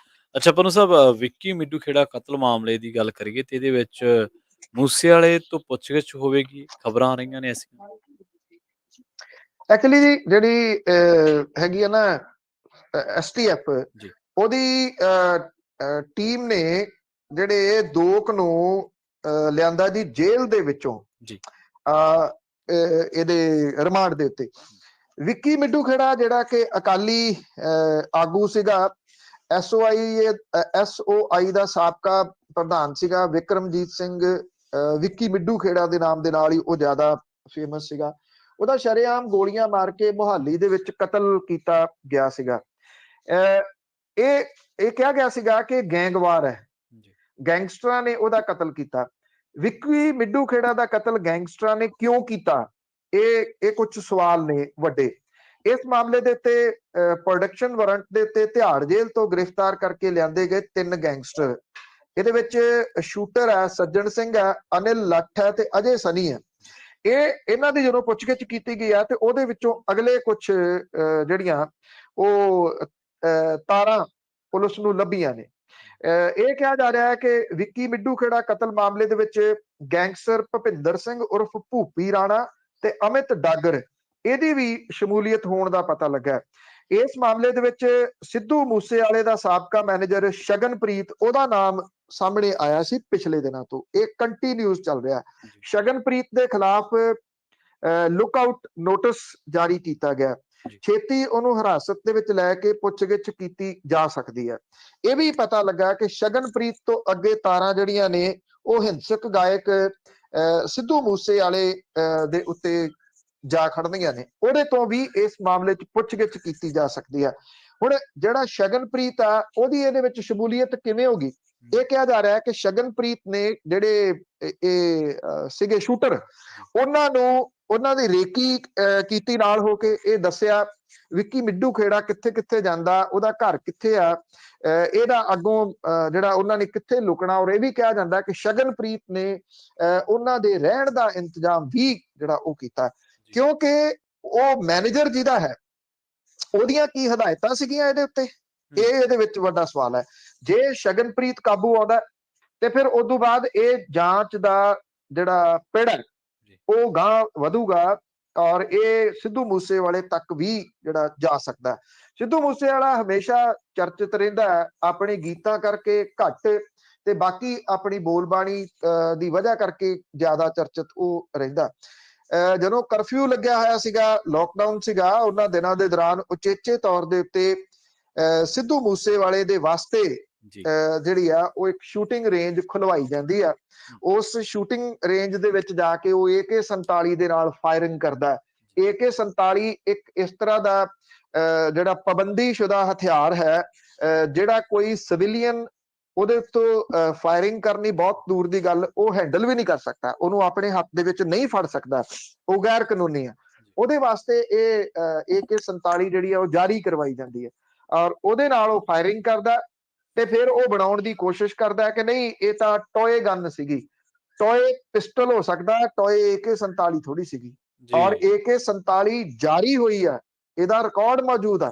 ਅੱਛਾ ਪਨੂੰ ਸਾਹਿਬ, ਵਿੱਕੀ ਮਿੱਡੂ ਖੇੜਾ ਕਤਲ ਮਾਮਲੇ ਦੀ ਗੱਲ ਕਰੀਏ ਤੇ ਇਹਦੇ ਵਿੱਚ ਮੂਸੇ ਵਾਲੇ ਤੋਂ ਪੁੱਛਗਿੱਛ ਹੋਵੇਗੀ, ਖਬਰਾਂ ਆ ਰਹੀਆਂ ਨੇ ਐਸੀਆਂ। ਐਕਚੁਅਲੀ ਜੀ ਜਿਹੜੀ ਹੈਗੀ ਆ ਨਾ STF ਉਹਦੀ ਟੀਮ ਨੇ ਜਿਹੜੇ 2 ਨੂੰ ਲਿਆਂਦਾ ਜੀ ਜੇਲ੍ਹ ਦੇ ਵਿੱਚੋਂ ਇਹਦੇ ਰਿਮਾਂਡ ਦੇ ਉੱਤੇ। ਵਿੱਕੀ ਮਿੱਡੂ ਖੇੜਾ ਜਿਹੜਾ ਕਿ ਅਕਾਲੀ ਆਗੂ ਸੀਗਾ, SOI ਦਾ ਸਾਬਕਾ ਪ੍ਰਧਾਨ ਸੀਗਾ, ਵਿਕਰਮਜੀਤ ਸਿੰਘ ਵਿੱਕੀ ਮਿੱਡੂ ਖੇੜਾ ਦੇ ਨਾਮ ਦੇ ਨਾਲ ਹੀ ਉਹ ਜ਼ਿਆਦਾ ਫੇਮਸ ਸੀਗਾ। ਉਹਦਾ ਸ਼ਰੇਆਮ ਗੋਲੀਆਂ ਮਾਰ ਕੇ ਮੁਹਾਲੀ ਦੇ ਵਿੱਚ ਕਤਲ ਕੀਤਾ ਗਿਆ ਸੀਗਾ। ਇਹ ਕਿਹਾ ਗਿਆ ਸੀਗਾ ਕਿ ਗੈਂਗਵਾਰ ਹੈ, ਗੈਂਗਸਟਰਾਂ ਨੇ ਉਹਦਾ ਕਤਲ ਕੀਤਾ। ਵਿੱਕੀ ਮਿੱਡੂ ਖੇੜਾ ਦਾ ਕਤਲ ਗੈਂਗਸਟਰਾਂ ਨੇ ਕਿਉਂ ਕੀਤਾ, ਇਹ ਕੁਝ ਸਵਾਲ ਨੇ ਵੱਡੇ। ਇਸ ਮਾਮਲੇ ਦੇ ਉੱਤੇ ਪ੍ਰੋਡਕਸ਼ਨ ਵਾਰੰਟ ਦੇ ਉੱਤੇ ਤਿਹਾੜ ਜੇਲ੍ਹ ਤੋਂ ਗ੍ਰਿਫਤਾਰ ਕਰਕੇ ਲਿਆਂਦੇ ਗਏ 3 ਗੈਂਗਸਟਰ। ਇਹਦੇ ਵਿੱਚ ਸ਼ੂਟਰ ਹੈ ਸੱਜਣ ਸਿੰਘ ਹੈ, ਅਨਿਲ ਲੱਠ ਹੈ ਤੇ ਅਜੇ ਸਨੀ ਹੈ। ਇਹਨਾਂ ਦੀ ਜਦੋਂ ਪੁੱਛਗਿੱਛ ਕੀਤੀ ਗਈ ਆ ਤੇ ਉਹਦੇ ਵਿੱਚੋਂ ਅਗਲੇ ਕੁਝ ਜਿਹੜੀਆਂ ਉਹ ਤਾਰਾਂ ਪੁਲਿਸ ਨੂੰ ਲੱਭੀਆਂ ਨੇ। ਇਹ ਕਿਹਾ ਜਾ ਰਿਹਾ ਹੈ ਕਿ ਵਿੱਕੀ ਮਿੱਡੂ ਖੇੜਾ ਕਤਲ ਮਾਮਲੇ ਦੇ ਵਿੱਚ ਗੈਂਗਸਟਰ ਭੁਪਿੰਦਰ ਸਿੰਘ ਉਰਫ ਭੂਪੀ ਰਾਣਾ ਤੇ ਅਮਿਤ ਡਾਗਰ ਇਹਦੀ ਵੀ ਸ਼ਮੂਲੀਅਤ ਹੋਣ ਦਾ ਪਤਾ ਲੱਗਾ। ਇਸ ਮਾਮਲੇ ਦੇ ਵਿੱਚ ਸਿੱਧੂ ਮੂਸੇਵਾਲੇ ਦਾ ਸਾਬਕਾ ਮੈਨੇਜਰ ਸ਼ਗਨਪ੍ਰੀਤ ਉਹਦਾ ਨਾਮ ਸਾਹਮਣੇ ਆਇਆ ਸੀ ਪਿਛਲੇ ਦਿਨਾਂ ਤੋਂ। ਇਹ ਕੰਟੀਨਿਊਸ ਚੱਲ ਰਿਹਾ। ਸ਼ਗਨਪ੍ਰੀਤ ਦੇ ਖਿਲਾਫ ਲੁੱਕ ਆਊਟ ਨੋਟਿਸ ਜਾਰੀ ਕੀਤਾ ਗਿਆ। ਛੇਤੀ ਉਹਨੂੰ ਹਿਰਾਸਤ ਦੇ ਵਿੱਚ ਲੈ ਕੇ ਪੁੱਛਗਿੱਛ ਕੀਤੀ ਜਾ ਸਕਦੀ ਹੈ। ਇਹ ਵੀ ਪਤਾ ਲੱਗਾ ਕਿ ਸ਼ਗਨਪ੍ਰੀਤ ਤੋਂ ਅੱਗੇ ਤਾਰਾਂ ਜਿਹੜੀਆਂ ਨੇ ਉਹ ਹਿੰਸਕ ਗਾਇਕ ਸਿੱਧੂ ਮੂਸੇਵਾਲੇ ਦੇ ਉੱਤੇ ਜਾ ਖੜਨੀਆਂ ਨੇ। ਉਹਦੇ ਤੋਂ ਵੀ ਇਸ ਮਾਮਲੇ 'ਚ ਪੁੱਛਗਿੱਛ ਕੀਤੀ ਜਾ ਸਕਦੀ ਹੈ। ਹੁਣ ਜਿਹੜਾ ਸ਼ਗਨਪ੍ਰੀਤ ਆ ਉਹਦੀ ਇਹਦੇ ਵਿੱਚ ਸ਼ਮੂਲੀਅਤ ਕਿਵੇਂ ਹੋਗੀ? ਇਹ ਕਿਹਾ ਜਾ ਰਿਹਾ ਹੈ ਕਿ ਸ਼ਗਨਪ੍ਰੀਤ ਨੇ ਜਿਹੜੇ ਇਹ ਸੀਗੇ ਸ਼ੂਟਰ ਉਹਨਾਂ ਦੀ ਰੇਕੀ ਕੀਤੀ ਨਾਲ ਹੋ ਕੇ ਇਹ ਦੱਸਿਆ ਵਿੱਕੀ ਮਿੱਡੂ ਖੇੜਾ ਕਿੱਥੇ ਕਿੱਥੇ ਜਾਂਦਾ, ਉਹਦਾ ਘਰ ਕਿੱਥੇ ਆ, ਇਹਦਾ ਅੱਗੋਂ ਜਿਹੜਾ ਉਹਨਾਂ ਨੇ ਕਿੱਥੇ ਲੁਕਣਾ। ਔਰ ਇਹ ਵੀ ਕਿਹਾ ਜਾਂਦਾ ਕਿ ਸ਼ਗਨਪ੍ਰੀਤ ਨੇ ਉਹਨਾਂ ਦੇ ਰਹਿਣ ਦਾ ਇੰਤਜ਼ਾਮ ਵੀ ਜਿਹੜਾ ਉਹ ਕੀਤਾ, ਕਿਉਂਕਿ ਉਹ ਮੈਨੇਜਰ ਜਿਹਦਾ ਹੈ ਉਹਦੀਆਂ ਕੀ ਹਦਾਇਤਾਂ ਸੀਗੀਆਂ ਇਹਦੇ ਉੱਤੇ, ਇਹਦੇ ਵਿੱਚ ਵੱਡਾ ਸਵਾਲ ਹੈ। ਜੇ ਸ਼ਗਨਪ੍ਰੀਤ ਕਾਬੂ ਆਉਂਦਾ ਤੇ ਫਿਰ ਉਸ ਤੋਂ ਬਾਅਦ ਇਹ ਜਾਂਚ ਦਾ ਜਿਹੜਾ ਪਿੜ ਹੈ ਉਹ ਗਾਂ ਵਧੂਗਾ ਔਰ ਇਹ ਸਿੱਧੂ ਮੂਸੇਵਾਲੇ ਤੱਕ ਵੀ ਜਿਹੜਾ ਜਾ ਸਕਦਾ। ਸਿੱਧੂ ਮੂਸੇਵਾਲਾ ਹਮੇਸ਼ਾ ਚਰਚਿਤ ਰਹਿੰਦਾ ਹੈ ਆਪਣੇ ਗੀਤਾਂ ਕਰਕੇ ਘੱਟ ਤੇ ਬਾਕੀ ਆਪਣੀ ਬੋਲਬਾਣੀ ਦੀ ਵਜ੍ਹਾ ਕਰਕੇ ਜ਼ਿਆਦਾ ਚਰਚਿਤ ਉਹ ਰਹਿੰਦਾ। ਜਦੋਂ ਕਰਫਿਊ ਲੱਗਿਆ ਹੋਇਆ ਸੀਗਾ, ਲੋਕਡਾਊਨ ਸੀਗਾ, ਉਹਨਾਂ ਦਿਨਾਂ ਦੇ ਦੌਰਾਨ ਉਚੇਚੇ ਤੌਰ ਦੇ ਉੱਤੇ ਸਿੱਧੂ ਮੂਸੇਵਾਲੇ ਦੇ ਵਾਸਤੇ ਜਿਹੜੀ ਆ ਉਹ ਇੱਕ ਸ਼ੂਟਿੰਗ ਰੇਂਜ ਖੁਲਵਾਈ ਜਾਂਦੀ ਆ। ਉਸ ਸ਼ੂਟਿੰਗ ਰੇਂਜ ਦੇ ਵਿੱਚ ਜਾ ਕੇ ਉਹ AK-47 ਦੇ ਨਾਲ ਫਾਇਰਿੰਗ ਕਰਦਾ। AK-47 ਇੱਕ ਇਸ ਤਰ੍ਹਾਂ ਦਾ ਜਿਹੜਾ ਪਾਬੰਦੀਸ਼ੁਦਾ ਹਥਿਆਰ ਹੈ ਜਿਹੜਾ ਕੋਈ ਸਿਵਿਲੀਅਨ ਉਹਦੇ ਤੋਂ ਫਾਇਰਿੰਗ ਕਰਨੀ ਬਹੁਤ ਦੂਰ ਦੀ ਗੱਲ, ਉਹ ਹੈਂਡਲ ਵੀ ਨਹੀਂ ਕਰ ਸਕਦਾ, ਉਹਨੂੰ ਆਪਣੇ ਹੱਥ ਦੇ ਵਿੱਚ ਨਹੀਂ ਫੜ ਸਕਦਾ, ਉਹ ਗੈਰ ਕਾਨੂੰਨੀ ਆ। ਉਹਦੇ ਵਾਸਤੇ ਇਹ AK-47 ਜਿਹੜੀ ਆ ਉਹ ਜਾਰੀ ਕਰਵਾਈ ਜਾਂਦੀ ਹੈ। ਔਰ ਉਹਦੇ ਨਾਲ ਉਹ ਫਾਇਰਿੰਗ ਕਰਦਾ ਤੇ ਫਿਰ ਉਹ ਬਣਾਉਣ ਦੀ ਕੋਸ਼ਿਸ਼ ਕਰਦਾ ਕਿ ਨਹੀਂ ਇਹ ਤਾਂ ਟੋਏ ਗਨ ਸੀਗੀ, ਟੋਏ ਪਿਸਟਲ ਹੋ ਸਕਦਾ, ਟੋਏ AK-47 ਥੋੜੀ ਸੀਗੀ। ਔਰ AK-47 ਜਾਰੀ ਹੋਈ ਹੈ, ਇਹਦਾ ਰਿਕਾਰਡ ਮੌਜੂਦ ਹੈ।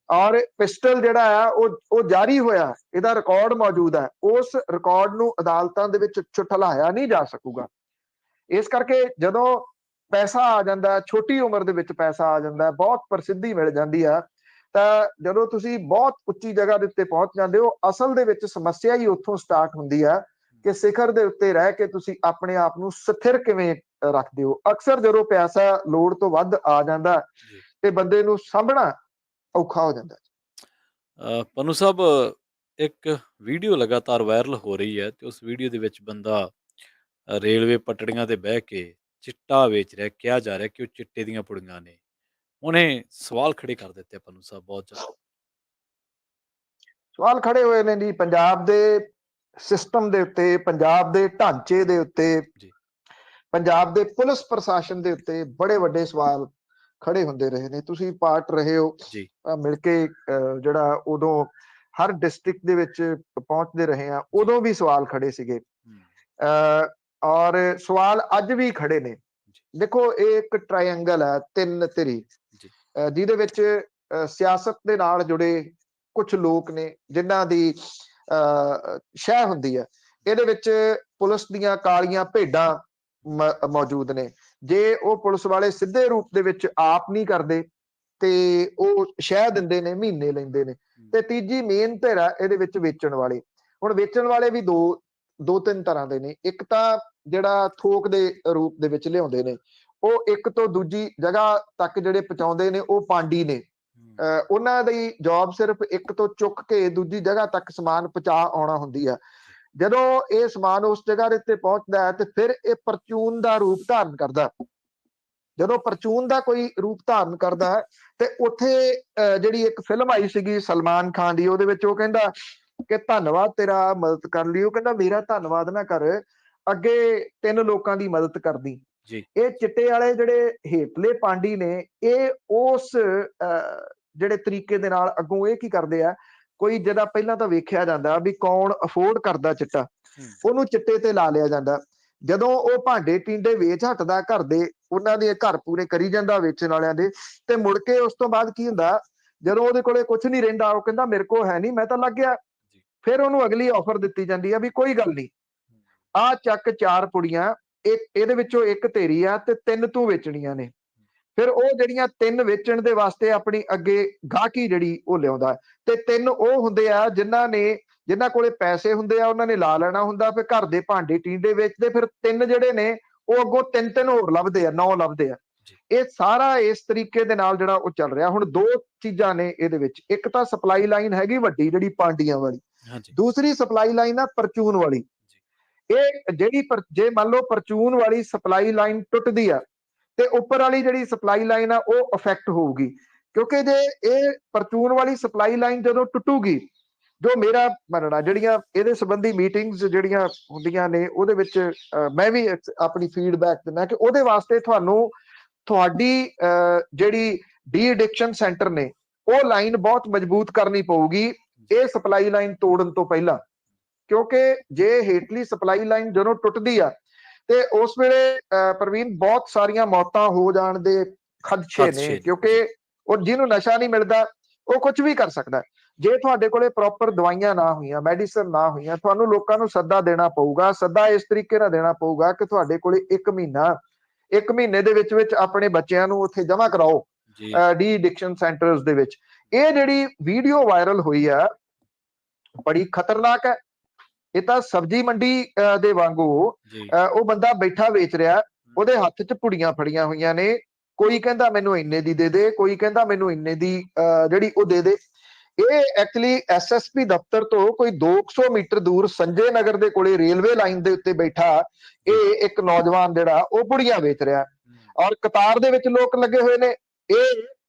ਔਰ ਪਿਸਟਲ ਜਿਹੜਾ ਆ ਉਹ ਜਾਰੀ ਹੋਇਆ, ਇਹਦਾ ਰਿਕਾਰਡ ਮੌਜੂਦ ਹੈ। ਉਸ ਰਿਕਾਰਡ ਨੂੰ ਅਦਾਲਤਾਂ ਦੇ ਵਿੱਚ ਝੁਠਲਾਇਆ ਨਹੀਂ ਜਾ ਸਕੂਗਾ। ਇਸ ਕਰਕੇ ਜਦੋਂ ਪੈਸਾ ਆ ਜਾਂਦਾ, ਛੋਟੀ ਉਮਰ ਦੇ ਵਿੱਚ ਪੈਸਾ ਆ ਜਾਂਦਾ, ਬਹੁਤ ਪ੍ਰਸਿੱਧੀ ਮਿਲ ਜਾਂਦੀ ਆ, ਤਾਂ ਜਦੋਂ ਤੁਸੀਂ ਬਹੁਤ ਉੱਚੀ ਜਗ੍ਹਾ ਦੇ ਉੱਤੇ ਪਹੁੰਚ ਜਾਂਦੇ ਹੋ, ਅਸਲ ਦੇ ਵਿੱਚ ਸਮੱਸਿਆ ਹੀ ਉੱਥੋਂ ਸਟਾਰਟ ਹੁੰਦੀ ਆ ਕਿ ਸਿਖਰ ਦੇ ਉੱਤੇ ਰਹਿ ਕੇ ਤੁਸੀਂ ਆਪਣੇ ਆਪ ਨੂੰ ਸਥਿਰ ਕਿਵੇਂ ਰੱਖਦੇ ਹੋ। ਅਕਸਰ ਜਦੋਂ ਪੈਸਾ ਲੋੜ ਤੋਂ ਵੱਧ ਆ ਜਾਂਦਾ ਤੇ ਬੰਦੇ ਨੂੰ ਸਾਂਭਣਾ ਔਖਾ ਹੋ ਜਾਂਦਾ। ਪੰਨੂ ਸਾਹਿਬ, ਇੱਕ ਵੀਡੀਓ ਲਗਾਤਾਰ ਵਾਇਰਲ ਹੋ ਰਹੀ ਹੈ ਤੇ ਉਸ ਵੀਡੀਓ ਦੇ ਵਿੱਚ ਬੰਦਾ ਰੇਲਵੇ ਪਟੜੀਆਂ ਤੇ ਬਹਿ ਕੇ ਚਿੱਟਾ ਵੇਚ ਰਿਹਾ, ਕਿਹਾ ਜਾ ਰਿਹਾ ਕਿ ਉਹ ਚਿੱਟੇ ਦੀਆਂ ਪੁੜੀਆਂ ਨੇ। ਉਹਨੇ ਸਵਾਲ ਖੜੇ ਕਰ ਦਿੱਤੇ ਪੰਨੂ ਸਾਹਿਬ, ਬਹੁਤ ਜ਼ਿਆਦਾ ਸਵਾਲ ਖੜੇ ਹੋਏ ਨੇ ਜੀ ਪੰਜਾਬ ਦੇ ਸਿਸਟਮ ਦੇ ਉੱਤੇ, ਪੰਜਾਬ ਦੇ ਢਾਂਚੇ ਦੇ ਉੱਤੇ, ਪੰਜਾਬ ਦੇ ਪੁਲਿਸ ਪ੍ਰਸ਼ਾਸਨ ਦੇ ਉੱਤੇ ਬੜੇ ਵੱਡੇ ਸਵਾਲ ਖੜੇ ਹੁੰਦੇ ਰਹੇ ਨੇ। ਤੁਸੀਂ ਪਾਰਟ ਰਹੇ ਹੋ ਮਿਲ ਕੇ, ਜਿਹੜਾ ਉਦੋਂ ਹਰ ਡਿਸਟ੍ਰਿਕਟ ਦੇ ਵਿੱਚ ਪਹੁੰਚਦੇ ਰਹੇ ਆ, ਉਦੋਂ ਵੀ ਸਵਾਲ ਖੜੇ ਸੀਗੇ ਔਰ ਸਵਾਲ ਅੱਜ ਵੀ ਖੜੇ ਨੇ। ਦੇਖੋ, ਇਹ ਇੱਕ ਟ੍ਰਾਇੰਗਲ ਹੈ, ਤਿੰਨ ਧਿਰੀ, ਜਿਹਦੇ ਵਿੱਚ ਸਿਆਸਤ ਦੇ ਨਾਲ ਜੁੜੇ ਕੁਝ ਲੋਕ ਨੇ ਜਿਨ੍ਹਾਂ ਦੀ ਸ਼ਹਿ ਹੁੰਦੀ ਹੈ। ਇਹਦੇ ਵਿੱਚ ਪੁਲਿਸ ਦੀਆਂ ਕਾਲੀਆਂ ਭੇਡਾਂ ਮੌਜੂਦ ਨੇ। ਜੇ ਉਹ ਪੁਲਿਸ ਵਾਲੇ ਸਿੱਧੇ ਰੂਪ ਦੇ ਵਿੱਚ ਆਪ ਨਹੀਂ ਕਰਦੇ ਤੇ ਉਹ ਸ਼ਹਿ ਦਿੰਦੇ ਨੇ, ਮਹੀਨੇ ਲੈਂਦੇ ਨੇ। ਤੇ ਤੀਜੀ ਮੇਨ ਧਿਰ ਹੈ ਇਹਦੇ ਵਿੱਚ ਵੇਚਣ ਵਾਲੇ। ਹੁਣ ਵੇਚਣ ਵਾਲੇ ਵੀ ਦੋ ਤਿੰਨ ਤਰ੍ਹਾਂ ਦੇ ਨੇ। ਇੱਕ ਤਾਂ ਜਿਹੜਾ ਥੋਕ ਦੇ ਰੂਪ ਦੇ ਵਿੱਚ ਲਿਆਉਂਦੇ ਨੇ, ਉਹ ਇੱਕ ਤੋਂ ਦੂਜੀ ਜਗ੍ਹਾ ਤੱਕ ਜਿਹੜੇ ਪਹੁੰਚਾਉਂਦੇ ਨੇ, ਉਹ ਪਾਂਡੀ ਨੇ। ਉਹਨਾਂ ਦੀ ਜੌਬ ਸਿਰਫ ਇੱਕ ਤੋਂ ਚੁੱਕ ਕੇ ਦੂਜੀ ਜਗ੍ਹਾ ਤੱਕ ਸਮਾਨ ਪਹੁੰਚਾ ਆਉਣਾ ਹੁੰਦੀ ਹੈ। ਜਦੋਂ ਇਹ ਸਮਾਨ ਉਸ ਜਗ੍ਹਾ ਦੇ ਉੱਤੇ ਪਹੁੰਚਦਾ ਹੈ ਤੇ ਫਿਰ ਇਹ ਪਰਚੂਨ ਦਾ ਰੂਪ ਧਾਰਨ ਕਰਦਾ। ਜਦੋਂ ਪਰਚੂਨ ਦਾ ਕੋਈ ਰੂਪ ਧਾਰਨ ਕਰਦਾ ਹੈ ਤੇ ਉੱਥੇ ਜਿਹੜੀ ਇੱਕ ਫਿਲਮ ਆਈ ਸੀਗੀ ਸਲਮਾਨ ਖਾਨ ਦੀ, ਉਹਦੇ ਵਿੱਚ ਉਹ ਕਹਿੰਦਾ ਕਿ ਧੰਨਵਾਦ ਤੇਰਾ ਮਦਦ ਕਰਨ ਲਈ। ਉਹ ਕਹਿੰਦਾ ਮੇਰਾ ਧੰਨਵਾਦ ਨਾ ਕਰ, ਅੱਗੇ 3 ਲੋਕਾਂ ਦੀ ਮਦਦ ਕਰਦੀ। ਇਹ ਚਿੱਟੇ ਵਾਲੇ ਜਿਹੜੇ ਹੇਠਲੇ ਪਾਂਡੀ ਨੇ, ਇਹ ਉਸ ਜਿਹੜੇ ਤਰੀਕੇ ਦੇ ਨਾਲ ਅੱਗੋਂ ਇਹ ਕੀ ਕਰਦੇ ਆ, ਕੋਈ ਜਿਹੜਾ ਪਹਿਲਾਂ ਤਾਂ ਵੇਖਿਆ ਜਾਂਦਾ ਵੀ ਕੌਣ ਅਫੋਰਡ ਕਰਦਾ ਚਿੱਟਾ, ਉਹਨੂੰ ਚਿੱਟੇ ਤੇ ਲਾ ਲਿਆ ਜਾਂਦਾ। ਜਦੋਂ ਉਹ ਭਾਂਡੇ ਟੀਂਡੇ ਵੇਚ ਹਟਦਾ, ਘਰ ਦੇ ਉਹਨਾਂ ਦੇ ਘਰ ਪੂਰੇ ਕਰੀ ਜਾਂਦਾ ਵੇਚਣ ਵਾਲਿਆਂ ਦੇ, ਤੇ ਮੁੜ ਕੇ ਉਸ ਤੋਂ ਬਾਅਦ ਕੀ ਹੁੰਦਾ, ਜਦੋਂ ਉਹਦੇ ਕੋਲੇ ਕੁਝ ਨਹੀਂ ਰਹਿੰਦਾ, ਉਹ ਕਹਿੰਦਾ ਮੇਰੇ ਕੋਲ ਹੈ ਨਹੀਂ, ਮੈਂ ਤਾਂ ਲੱਗ ਗਿਆ। ਫਿਰ ਉਹਨੂੰ ਅਗਲੀ ਆਫਰ ਦਿੱਤੀ ਜਾਂਦੀ ਆ ਵੀ ਕੋਈ ਗੱਲ ਨਹੀਂ, ਆਹ ਚੱਕ 4 ਪੁੜੀਆਂ, ਇਹਦੇ ਵਿੱਚੋਂ ਇੱਕ ਤੇਰੀ ਆ ਤੇ 3 ਤੂੰ ਵੇਚਣੀਆਂ ਨੇ। ਫਿਰ ਉਹ ਜਿਹੜੀਆਂ 3 ਵੇਚਣ ਦੇ ਵਾਸਤੇ ਆਪਣੀ ਅੱਗੇ ਗਾਹਕੀ ਜਿਹੜੀ ਉਹ ਲਿਆਉਂਦਾ, ਤੇ 3 ਉਹ ਹੁੰਦੇ ਆ ਜਿਨ੍ਹਾਂ ਕੋਲੇ ਪੈਸੇ ਹੁੰਦੇ ਆ, ਉਹਨਾਂ ਨੇ ਲਾ ਲੈਣਾ ਹੁੰਦਾ, ਫਿਰ ਘਰ ਦੇ ਭਾਂਡੇ ਟੀਂਡੇ ਵੇਚਦੇ। ਫਿਰ 3 ਜਿਹੜੇ ਨੇ ਉਹ ਅੱਗੋਂ 3 ਹੋਰ ਲੱਭਦੇ ਆ, 9 ਲੱਭਦੇ ਆ। ਇਹ ਸਾਰਾ ਇਸ ਤਰੀਕੇ ਦੇ ਨਾਲ ਜਿਹੜਾ ਉਹ ਚੱਲ ਰਿਹਾ। ਹੁਣ 2 ਚੀਜ਼ਾਂ ਨੇ ਇਹਦੇ ਵਿੱਚ। ਇੱਕ ਤਾਂ ਸਪਲਾਈ ਲਾਈਨ ਹੈਗੀ ਵੱਡੀ ਜਿਹੜੀ ਪਾਂਡੀਆਂ ਵਾਲੀ, ਦੂਸਰੀ ਸਪਲਾਈ ਲਾਈਨ ਆ ਪਰਚੂਨ ਵਾਲੀ। ਇਹ ਜਿਹੜੀ ਜੇ ਮੰਨ ਲਓ ਪਰਚੂਨ ਵਾਲੀ ਸਪਲਾਈ ਲਾਈਨ ਟੁੱਟਦੀ ਆ ਤੇ ਉੱਪਰ ਵਾਲੀ ਜਿਹੜੀ ਸਪਲਾਈ ਲਾਈਨ ਆ ਉਹ ਅਫੈਕਟ ਹੋਊਗੀ, ਕਿਉਂਕਿ ਜੇ ਇਹ ਪਰਚੂਨ ਵਾਲੀ ਸਪਲਾਈ ਲਾਈਨ ਜਦੋਂ ਟੁੱਟੂਗੀ, ਜੋ ਮੇਰਾ ਮੰਨਣਾ, ਜਿਹੜੀਆਂ ਇਹਦੇ ਸੰਬੰਧੀ ਮੀਟਿੰਗਸ ਜਿਹੜੀਆਂ ਹੁੰਦੀਆਂ ਨੇ, ਉਹਦੇ ਵਿੱਚ ਮੈਂ ਵੀ ਆਪਣੀ ਫੀਡਬੈਕ ਦਿੰਦਾ ਕਿ ਉਹਦੇ ਵਾਸਤੇ ਤੁਹਾਡੀ ਜਿਹੜੀ ਡੀ ਐਡਿਕਸ਼ਨ ਸੈਂਟਰ ਨੇ, ਉਹ ਲਾਈਨ ਬਹੁਤ ਮਜ਼ਬੂਤ ਕਰਨੀ ਪਊਗੀ ਇਹ ਸਪਲਾਈ ਲਾਈਨ ਤੋੜਨ ਤੋਂ ਪਹਿਲਾਂ। ਕਿਉਂਕਿ ਜੇ ਹੇਠਲੀ ਸਪਲਾਈ ਲਾਈਨ ਜਦੋਂ ਟੁੱਟਦੀ ਆ ਤੇ ਉਸ ਵੇਲੇ ਪ੍ਰਵੀਨ ਬਹੁਤ ਸਾਰੀਆਂ ਮੌਤਾਂ ਹੋ ਜਾਣ ਦੇ ਖਦਸ਼ੇ ਨੇ, ਕਿਉਂਕਿ ਉਹ ਜਿਹਨੂੰ ਨਸ਼ਾ ਨਹੀਂ ਮਿਲਦਾ ਉਹ ਕੁਝ ਵੀ ਕਰ ਸਕਦਾ। ਜੇ ਤੁਹਾਡੇ ਕੋਲੇ ਪ੍ਰੋਪਰ ਦਵਾਈਆਂ ਨਾ ਹੋਈਆਂ, ਮੈਡੀਸਨ ਨਾ ਹੋਈਆਂ, ਤੁਹਾਨੂੰ ਲੋਕਾਂ ਨੂੰ ਸੱਦਾ ਦੇਣਾ ਪਊਗਾ। ਸੱਦਾ ਇਸ ਤਰੀਕੇ ਨਾਲ ਦੇਣਾ ਪਊਗਾ ਕਿ ਤੁਹਾਡੇ ਕੋਲੇ 1 ਮਹੀਨੇ ਦੇ ਵਿੱਚ ਆਪਣੇ ਬੱਚਿਆਂ ਨੂੰ ਉੱਥੇ ਜਮ੍ਹਾਂ ਕਰਾਓ ਡੀ ਐਡਿਕਸ਼ਨ ਸੈਂਟਰਸ ਦੇ ਵਿੱਚ। ਇਹ ਜਿਹੜੀ ਵੀਡੀਓ ਵਾਇਰਲ ਹੋਈ ਆ ਬੜੀ ਖਤਰਨਾਕ ਹੈ। ਇਹ ਤਾਂ ਸਬਜ਼ੀ ਮੰਡੀ ਦੇ ਵਾਂਗੂ ਉਹ ਬੰਦਾ ਬੈਠਾ ਵੇਚ ਰਿਹਾ, ਉਹਦੇ ਹੱਥ 'ਚ ਪੁੜੀਆਂ ਫੜੀਆਂ ਹੋਈਆਂ ਨੇ। ਕੋਈ ਕਹਿੰਦਾ ਮੈਨੂੰ ਇੰਨੇ ਦੀ ਦੇ ਦੇ, ਕੋਈ ਕਹਿੰਦਾ ਮੈਨੂੰ ਇੰਨੇ ਦੀ ਜਿਹੜੀ ਉਹ ਦੇ ਦੇ। ਇਹ ਐਕਚੁਅਲੀ SSP ਦਫ਼ਤਰ ਤੋਂ ਕੋਈ 200 ਮੀਟਰ ਦੂਰ ਸੰਜੇ ਨਗਰ ਦੇ ਕੋਲੇ ਰੇਲਵੇ ਲਾਈਨ ਦੇ ਉੱਤੇ ਬੈਠਾ ਇਹ ਇੱਕ ਨੌਜਵਾਨ ਜਿਹੜਾ ਉਹ ਪੁੜੀਆਂ ਵੇਚ ਰਿਹਾ, ਔਰ ਕਤਾਰ ਦੇ ਵਿੱਚ ਲੋਕ ਲੱਗੇ ਹੋਏ ਨੇ। ਇਹ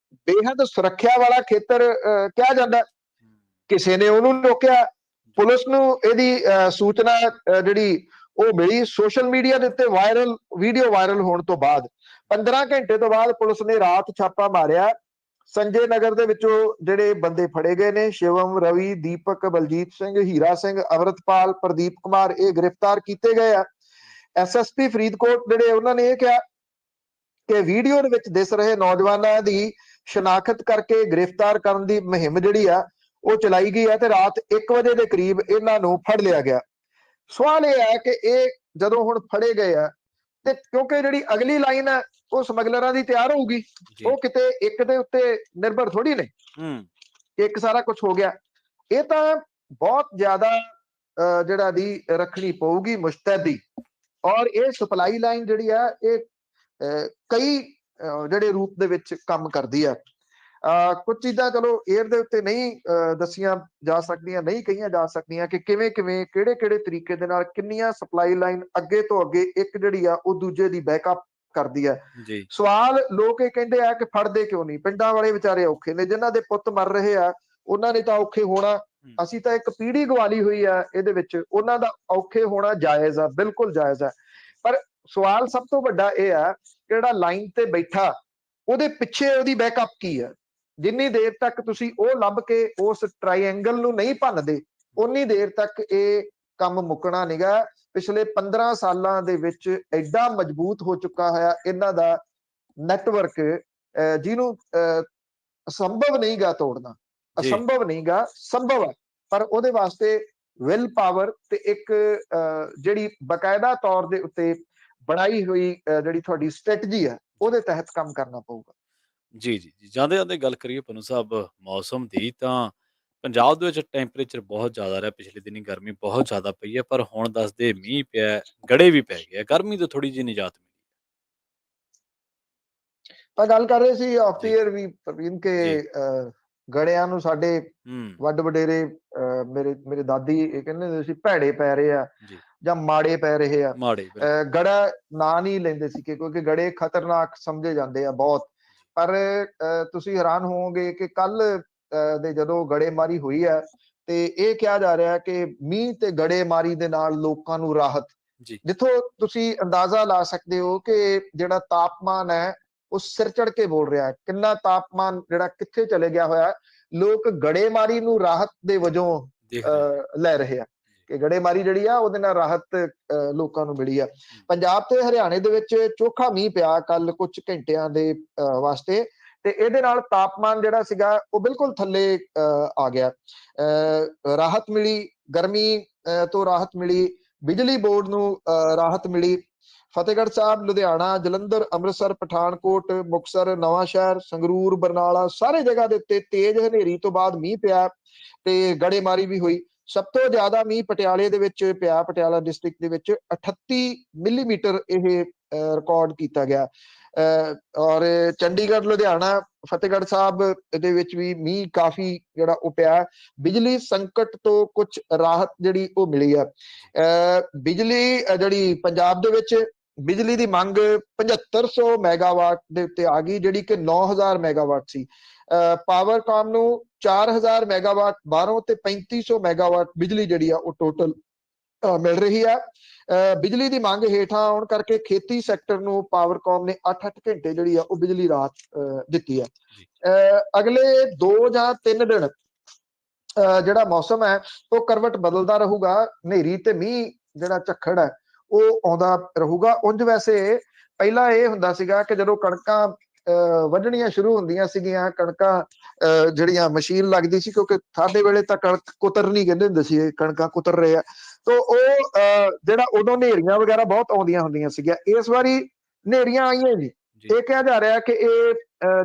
ਬੇਹੱਦ ਸੁਰੱਖਿਆ ਵਾਲਾ ਖੇਤਰ ਕਿਹਾ ਜਾਂਦਾ। ਕਿਸੇ ਨੇ ਉਹਨੂੰ ਰੋਕਿਆ। ਪੁਲਿਸ ਨੂੰ ਇਹਦੀ ਸੂਚਨਾ ਜਿਹੜੀ ਉਹ ਮਿਲੀ ਸੋਸ਼ਲ ਮੀਡੀਆ ਦੇ ਉੱਤੇ ਵੀਡੀਓ ਵਾਇਰਲ ਹੋਣ ਤੋਂ ਬਾਅਦ 15 ਘੰਟੇ ਤੋਂ ਬਾਅਦ ਪੁਲਿਸ ਨੇ ਰਾਤ ਛਾਪਾ ਮਾਰਿਆ ਸੰਜੇ ਨਗਰ ਦੇ ਵਿੱਚੋਂ ਜਿਹੜੇ ਬੰਦੇ ਫੜੇ ਗਏ ਨੇ, ਸ਼ਿਵਮ, ਰਵੀ, ਦੀਪਕ, ਬਲਜੀਤ ਸਿੰਘ, ਹੀਰਾ ਸਿੰਘ, ਅਮਰਤਪਾਲ, ਪ੍ਰਦੀਪ ਕੁਮਾਰ, ਇਹ ਗ੍ਰਿਫਤਾਰ ਕੀਤੇ ਗਏ ਆ। ਐਸਐਸਪੀ ਫਰੀਦਕੋਟ ਜਿਹੜੇ ਉਹਨਾਂ ਨੇ ਇਹ ਕਿਹਾ ਕਿ ਵੀਡੀਓ ਦੇ ਵਿੱਚ ਦਿਸ ਰਹੇ ਨੌਜਵਾਨਾਂ ਦੀ ਸ਼ਨਾਖਤ ਕਰਕੇ ਗ੍ਰਿਫਤਾਰ ਕਰਨ ਦੀ ਮੁਹਿੰਮ ਜਿਹੜੀ ਆ ਉਹ ਚਲਾਈ ਗਈ ਹੈ ਤੇ ਰਾਤ 1 ਵਜੇ ਦੇ ਕਰੀਬ ਇਹਨਾਂ ਨੂੰ ਫੜ ਲਿਆ ਗਿਆ। ਸਵਾਲ ਇਹ ਹੈ ਕਿ ਇਹ ਜਦੋਂ ਹੁਣ ਫੜੇ ਗਏ ਆ ਤੇ ਕਿਉਂਕਿ ਜਿਹੜੀ ਅਗਲੀ ਲਾਈਨ ਹੈ ਉਹ ਸਮਗਲਰਾਂ ਦੀ ਤਿਆਰ ਹੋਊਗੀ, ਉਹ ਕਿਤੇ ਇੱਕ ਦੇ ਉੱਤੇ ਨਿਰਭਰ ਥੋੜੀ ਨੇ ਇੱਕ ਸਾਰਾ ਕੁਝ ਹੋ ਗਿਆ। ਇਹ ਤਾਂ ਬਹੁਤ ਜ਼ਿਆਦਾ ਜਿਹੜਾ ਦੀ ਰੱਖਣੀ ਪਊਗੀ ਮੁਸ਼ਤੈਦੀ, ਔਰ ਇਹ ਸਪਲਾਈ ਲਾਈਨ ਜਿਹੜੀ ਆ ਇਹ ਕਈ ਜਿਹੜੇ ਰੂਪ ਦੇ ਵਿੱਚ ਕੰਮ ਕਰਦੀ ਆ। ਕੁਝ ਚੀਜ਼ਾਂ ਚਲੋ ਏਅਰ ਦੇ ਉੱਤੇ ਨਹੀਂ ਦੱਸੀਆਂ ਜਾ ਸਕਦੀਆਂ, ਨਹੀਂ ਕਹੀਆਂ ਜਾ ਸਕਦੀਆਂ ਕਿ ਕਿਵੇਂ ਕਿਵੇਂ ਕਿਹੜੇ ਕਿਹੜੇ ਤਰੀਕੇ ਦੇ ਨਾਲ ਕਿੰਨੀਆਂ ਸਪਲਾਈ ਲਾਈਨ ਅੱਗੇ ਤੋਂ ਅੱਗੇ ਇੱਕ ਜਿਹੜੀ ਆ ਉਹ ਦੂਜੇ ਦੀ ਬੈਕਅਪ ਕਰਦੀ ਹੈ। ਸਵਾਲ ਲੋਕ ਇਹ ਕਹਿੰਦੇ ਆ ਕਿ ਫੜਦੇ ਕਿਉਂ ਨਹੀਂ? ਪਿੰਡਾਂ ਵਾਲੇ ਵਿਚਾਰੇ ਔਖੇ ਨੇ, ਜਿਨ੍ਹਾਂ ਦੇ ਪੁੱਤ ਮਰ ਰਹੇ ਆ ਉਹਨਾਂ ਨੇ ਤਾਂ ਔਖੇ ਹੋਣਾ, ਅਸੀਂ ਤਾਂ ਇੱਕ ਪੀੜ੍ਹੀ ਗਵਾਲੀ ਹੋਈ ਆ ਇਹਦੇ ਵਿੱਚ, ਉਹਨਾਂ ਦਾ ਔਖੇ ਹੋਣਾ ਜਾਇਜ਼ ਆ, ਬਿਲਕੁਲ ਜਾਇਜ਼ ਆ। ਪਰ ਸਵਾਲ ਸਭ ਤੋਂ ਵੱਡਾ ਇਹ ਆ ਕਿ ਜਿਹੜਾ ਲਾਈਨ ਤੇ ਬੈਠਾ ਉਹਦੇ ਪਿੱਛੇ ਉਹਦੀ ਬੈਕਅਪ ਕੀ ਆ? ਜਿੰਨੀ ਦੇਰ ਤੱਕ ਤੁਸੀਂ ਉਹ ਲੱਭ ਕੇ ਉਸ ਟ੍ਰਾਈਐਂਗਲ ਨੂੰ ਨਹੀਂ ਭੰਨਦੇ ਉਨੀ ਦੇਰ ਤੱਕ ਇਹ ਕੰਮ ਮੁੱਕਣਾ ਨਹੀਂਗਾ। ਪਿਛਲੇ 15 ਸਾਲਾਂ ਦੇ ਵਿੱਚ ਐਡਾ ਮਜ਼ਬੂਤ ਹੋ ਚੁੱਕਾ ਹੋਇਆ ਇਹਨਾਂ ਦਾ ਨੈਟਵਰਕ, ਜਿਹਨੂੰ ਸੰਭਵ ਨਹੀਂਗਾ ਤੋੜਨਾ, ਅਸੰਭਵ ਨਹੀਂਗਾ, ਸੰਭਵ ਹੈ, ਪਰ ਉਹਦੇ ਵਾਸਤੇ ਵਿਲ ਪਾਵਰ ਤੇ ਇੱਕ ਜਿਹੜੀ ਬਕਾਇਦਾ ਤੌਰ ਦੇ ਉੱਤੇ ਬਣਾਈ ਹੋਈ ਜਿਹੜੀ ਤੁਹਾਡੀ ਸਟ੍ਰੈਟਜੀ ਹੈ ਉਹਦੇ ਤਹਿਤ ਕੰਮ ਕਰਨਾ ਪਊਗਾ। ਜੀ ਜੀ ਜੀ, ਜਾਂਦੇ ਜਾਂਦੇ ਗੱਲ ਕਰੀਏ ਪਨੂ ਸਾਹਿਬ ਮੌਸਮ ਦੀ, ਤਾਂ ਪੰਜਾਬ ਦੇ ਵਿੱਚ ਟੈਂਪਰੇਚਰ ਬਹੁਤ ਜ਼ਿਆਦਾ ਰਿਹਾ, ਪਿਛਲੇ ਦਿਨੀ ਗਰਮੀ ਬਹੁਤ ਜ਼ਿਆਦਾ ਪਈ ਹੈ, ਪਰ ਹੁਣ ਦੱਸਦੇ ਮੀਂਹ ਪਿਆ, ਗੜੇ ਵੀ ਪੈ ਗਏ, ਗਰਮੀ ਤੋਂ ਥੋੜੀ ਜਿਹੀ ਨਿਜਾਤ ਮਿਲੀ। ਤਾਂ ਗੱਲ ਕਰ ਰਹੇ ਸੀ ਆਫ ਈਅਰ ਵੀ ਪ੍ਰਵੀਨ ਕੇ ਗੜਿਆਂ ਨੂੰ ਸਾਡੇ ਵੱਡ ਵਡੇਰੇ ਮੇਰੇ ਦਾਦੀ ਇਹ ਕਹਿੰਦੇ ਹੁੰਦੇ ਸੀ ਭੈੜੇ ਪੈ ਰਹੇ ਆ ਜਾਂ ਮਾੜੇ ਪੈ ਰਹੇ ਆ। ਗੜਾ ਨਾਂ ਨਹੀਂ ਲੈਂਦੇ ਸੀ ਕਿਉਂਕਿ ਗੜੇ ਖਤਰਨਾਕ ਸਮਝੇ ਜਾਂਦੇ ਆ ਬਹੁਤ। ਪਰ ਤੁਸੀਂ ਹੈਰਾਨ ਹੋਵੋਗੇ ਕਿ ਕੱਲ ਦੇ ਜਦੋਂ ਗੜੇਮਾਰੀ ਹੋਈ ਹੈ ਤੇ ਇਹ ਕਿਹਾ ਜਾ ਰਿਹਾ ਕਿ ਮੀਂਹ ਤੇ ਗੜੇਮਾਰੀ ਦੇ ਨਾਲ ਲੋਕਾਂ ਨੂੰ ਰਾਹਤ, ਜਿੱਥੋਂ ਤੁਸੀਂ ਅੰਦਾਜ਼ਾ ਲਾ ਸਕਦੇ ਹੋ ਕਿ ਜਿਹੜਾ ਤਾਪਮਾਨ ਹੈ ਉਹ ਸਿਰ ਚੜ ਕੇ ਬੋਲ ਰਿਹਾ ਹੈ। ਕਿੰਨਾ ਤਾਪਮਾਨ ਜਿਹੜਾ ਕਿੱਥੇ ਚਲੇ ਗਿਆ ਹੋਇਆ, ਲੋਕ ਗੜੇਮਾਰੀ ਨੂੰ ਰਾਹਤ ਦੇ ਵਜੋਂ ਲੈ ਰਹੇ ਆ ਕਿ ਗੜੇਮਾਰੀ ਜਿਹੜੀ ਆ ਉਹਦੇ ਨਾਲ ਰਾਹਤ ਲੋਕਾਂ ਨੂੰ ਮਿਲੀ ਆ। ਪੰਜਾਬ ਤੇ ਹਰਿਆਣੇ ਦੇ ਵਿੱਚ ਚੋਖਾ ਮੀਂਹ ਪਿਆ ਕੱਲ ਕੁਝ ਘੰਟਿਆਂ ਦੇ ਵਾਸਤੇ, ਤੇ ਇਹਦੇ ਨਾਲ ਤਾਪਮਾਨ ਜਿਹੜਾ ਸੀਗਾ ਉਹ ਬਿਲਕੁਲ ਥੱਲੇ ਆ ਗਿਆ। ਰਾਹਤ ਮਿਲੀ, ਗਰਮੀ ਤੋਂ ਰਾਹਤ ਮਿਲੀ, ਬਿਜਲੀ ਬੋਰਡ ਨੂੰ ਰਾਹਤ ਮਿਲੀ। ਫਤਿਹਗੜ੍ਹ ਸਾਹਿਬ, ਲੁਧਿਆਣਾ, ਜਲੰਧਰ, ਅੰਮ੍ਰਿਤਸਰ, ਪਠਾਨਕੋਟ, ਮੁਕਤਸਰ, ਨਵਾਂ ਸ਼ਹਿਰ, ਸੰਗਰੂਰ, ਬਰਨਾਲਾ, ਸਾਰੇ ਜਗ੍ਹਾ ਦੇ ਉੱਤੇ ਤੇਜ਼ ਹਨੇਰੀ ਤੋਂ ਬਾਅਦ ਮੀਂਹ ਪਿਆ ਤੇ ਗੜੇਮਾਰੀ ਵੀ ਹੋਈ। ਸਭ ਤੋਂ ਜ਼ਿਆਦਾ ਮੀਂਹ ਪਟਿਆਲੇ ਦੇ ਵਿੱਚ ਪਿਆ, ਪਟਿਆਲਾ ਡਿਸਟ੍ਰਿਕਟ ਦੇ ਵਿੱਚ 38 ਮਿਲੀਮੀਟਰ ਇਹ ਰਿਕਾਰਡ ਕੀਤਾ ਗਿਆ। ਔਰ ਚੰਡੀਗੜ੍ਹ, ਲੁਧਿਆਣਾ, ਫਤਿਹਗੜ੍ਹ ਸਾਹਿਬ ਦੇ ਵਿੱਚ ਵੀ ਮੀਂਹ ਕਾਫੀ ਜਿਹੜਾ ਉਹ ਪਿਆ। ਬਿਜਲੀ ਸੰਕਟ ਤੋਂ ਕੁਝ ਰਾਹਤ ਜਿਹੜੀ ਉਹ ਮਿਲੀ ਆ। ਬਿਜਲੀ ਜਿਹੜੀ ਪੰਜਾਬ ਦੇ ਵਿੱਚ ਬਿਜਲੀ ਦੀ ਮੰਗ 7500 ਮੈਗਾਵਾਟ ਦੇ ਉੱਤੇ ਆ ਗਈ, ਜਿਹੜੀ ਕਿ 9000 ਮੈਗਾਵਾਟ ਸੀ। ਪਾਵਰਕਾਮ ਨੂੰ 4000 ਮੈਗਾਵਾਟ ਬਾਹਰੋਂ ਤੇ 3500 ਮੈਗਾਵਾਟ ਬਿਜਲੀ ਜਿਹੜੀ ਆ ਉਹ ਟੋਟਲ ਮਿਲ ਰਹੀ ਆ। ਬਿਜਲੀ ਦੀ ਮੰਗ ਹੇਠਾਂ ਆਉਣ ਕਰਕੇ ਖੇਤੀ ਸੈਕਟਰ ਨੂੰ ਪਾਵਰਕਾਮ ਨੇ 8-8 ਘੰਟੇ ਜਿਹੜੀ ਆ ਉਹ ਬਿਜਲੀ ਰਾਹਤ ਦਿੱਤੀ ਹੈ। ਅਗਲੇ 2 ਜਾਂ 3 ਦਿਨ ਜਿਹੜਾ ਮੌਸਮ ਹੈ ਉਹ ਕਰਵਟ ਬਦਲਦਾ ਰਹੂਗਾ, ਹਨੇਰੀ ਤੇ ਮੀਂਹ ਜਿਹੜਾ ਝੱਖੜ ਹੈ ਉਹ ਆਉਂਦਾ ਰਹੂਗਾ। ਉਂਝ ਵੈਸੇ ਪਹਿਲਾਂ ਇਹ ਹੁੰਦਾ ਸੀਗਾ ਕਿ ਜਦੋਂ ਕਣਕਾਂ ਵੱਢਣੀਆਂ ਸ਼ੁਰੂ ਹੁੰਦੀਆਂ ਸੀਗੀਆਂ, ਕਣਕਾਂ ਜਿਹੜੀਆਂ ਮਸ਼ੀਨ ਲੱਗਦੀ ਸੀ, ਕਿਉਂਕਿ ਸਾਡੇ ਵੇਲੇ ਤਾਂ ਕਣਕ ਕੁਤਰਨੀ ਕਹਿੰਦੇ ਹੁੰਦੇ ਸੀ, ਕਣਕਾਂ ਕੁਤਰ ਰਹੇ ਆ, ਤਾਂ ਉਹ ਜਿਹੜਾ ਉਦੋਂ ਹਨੇਰੀਆਂ ਵਗੈਰਾ ਬਹੁਤ ਆਉਂਦੀਆਂ ਹੁੰਦੀਆਂ ਸੀਗੀਆਂ। ਇਸ ਵਾਰੀ ਹਨੇਰੀਆਂ ਆਈਆਂ ਜੀ, ਇਹ ਕਿਹਾ ਜਾ ਰਿਹਾ ਕਿ ਇਹ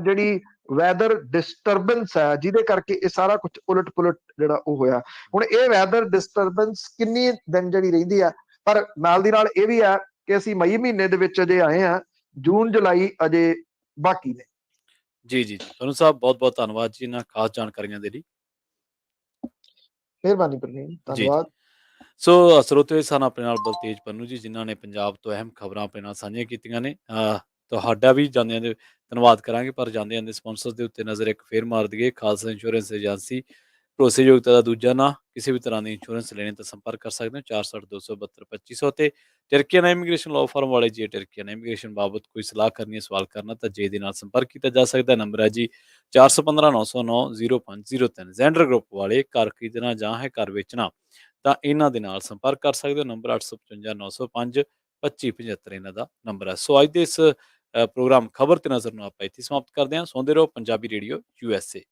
ਜਿਹੜੀ ਵੈਦਰ ਡਿਸਟਰਬੈਂਸ ਹੈ ਜਿਹਦੇ ਕਰਕੇ ਇਹ ਸਾਰਾ ਕੁਝ ਉਲਟ ਪੁਲਟ ਜਿਹੜਾ ਉਹ ਹੋਇਆ। ਹੁਣ ਇਹ ਵੈਦਰ ਡਿਸਟਰਬੈਂਸ ਕਿੰਨੀ ਦਿਨ ਜਿਹੜੀ ਰਹਿੰਦੀ ਆ, ਪਰ ਨਾਲ ਦੀ ਨਾਲ ਇਹ ਵੀ ਆ ਕਿ ਅਸੀਂ ਮਈ ਮਹੀਨੇ ਦੇ ਵਿੱਚ ਅਜੇ ਆਏ ਆ, ਜੂਨ ਜੁਲਾਈ ਅਜੇ ਬਾਕੀ ਨੇ। ਜੀ ਜੀ, ਤੁਹਾਨੂੰ ਸਾਹਿਬ ਬਹੁਤ ਬਹੁਤ ਧੰਨਵਾਦ ਜੀ ਇਹਨਾਂ ਖਾਸ ਜਾਣਕਾਰੀਆਂ ਦੇ ਲਈ। ਮਿਹਰਬਾਨੀ ਪ੍ਰਵੀਨ, ਧੰਨਵਾਦ। ਸੋ ਸਰੋਤੇ ਸਨ ਆਪਣੇ ਨਾਲ ਬਲਤੇਜ ਪੰਨੂ ਜੀ, ਜਿਨ੍ਹਾਂ ਨੇ ਪੰਜਾਬ ਤੋਂ ਅਹਿਮ ਖਬਰਾਂ ਆਪਣੇ ਨਾਲ ਸਾਂਝੀਆਂ ਕੀਤੀਆਂ ਨੇ। ਤੁਹਾਡਾ ਵੀ ਜਾਂਦਿਆਂ ਦੇ ਧੰਨਵਾਦ ਕਰਾਂਗੇ, ਪਰ ਜਾਂਦੇ ਜਾਂਦੇ ਸਪਾਂਸਰ ਦੇ ਉੱਤੇ ਨਜ਼ਰ ਇੱਕ ਫੇਰ ਮਾਰ ਦਈਏ। ਖਾਲਸਾ ਇੰਸ਼ੋਰੈਂਸ ਏਜੰਸੀ ਭਰੋਸੇਯੋਗਤਾ ਦਾ ਦੂਜਾ ਨਾਂ। ਕਿਸੇ ਵੀ ਤਰ੍ਹਾਂ ਦੀ ਇੰਸ਼ੋਰੈਂਸ ਲੈਣੀ ਤਾਂ ਸੰਪਰਕ ਕਰ ਸਕਦੇ ਹੋ 460 272 2500 ਤੇ ਟਰਕੀਆਨਾ ਇਮੀਗ੍ਰੇਸ਼ਨ ਲਾਅ ਫਰਮ ਵਾਲੇ। ਜੇ ਟਰਕੀਆਨਾ ਇਮੀਗ੍ਰੇਸ਼ਨ ਬਾਬਤ ਕੋਈ ਸਲਾਹ ਕਰਨੀ ਹੈ, ਸਵਾਲ ਕਰਨਾ, ਤਾਂ ਜੇ ਦੇ ਨਾਲ ਸੰਪਰਕ ਕੀਤਾ ਜਾ ਸਕਦਾ। ਨੰਬਰ ਹੈ ਜੀ 415 909 0503। ਜ਼ੈਂਡਰ ਗਰੁੱਪ ਵਾਲੇ ਘਰ ਖਰੀਦਣਾ ਜਾਂ ਹੈ ਘਰ ਵੇਚਣਾ ਤਾਂ ਇਹਨਾਂ ਦੇ ਨਾਲ ਸੰਪਰਕ ਕਰ ਸਕਦੇ ਹੋ। ਨੰਬਰ 855 905 2575 ਇਹਨਾਂ ਦਾ ਨੰਬਰ ਹੈ। ਸੋ ਅੱਜ ਦੇ ਇਸ ਪ੍ਰੋਗਰਾਮ ਖਬਰ ਤੇ ਨਜ਼ਰ ਨੂੰ ਆਪਾਂ ਇੱਥੇ ਸਮਾਪਤ ਕਰਦੇ ਹਾਂ। ਸੁਣਦੇ ਰਹੋ ਪੰਜਾਬੀ ਰੇਡੀਓ USA।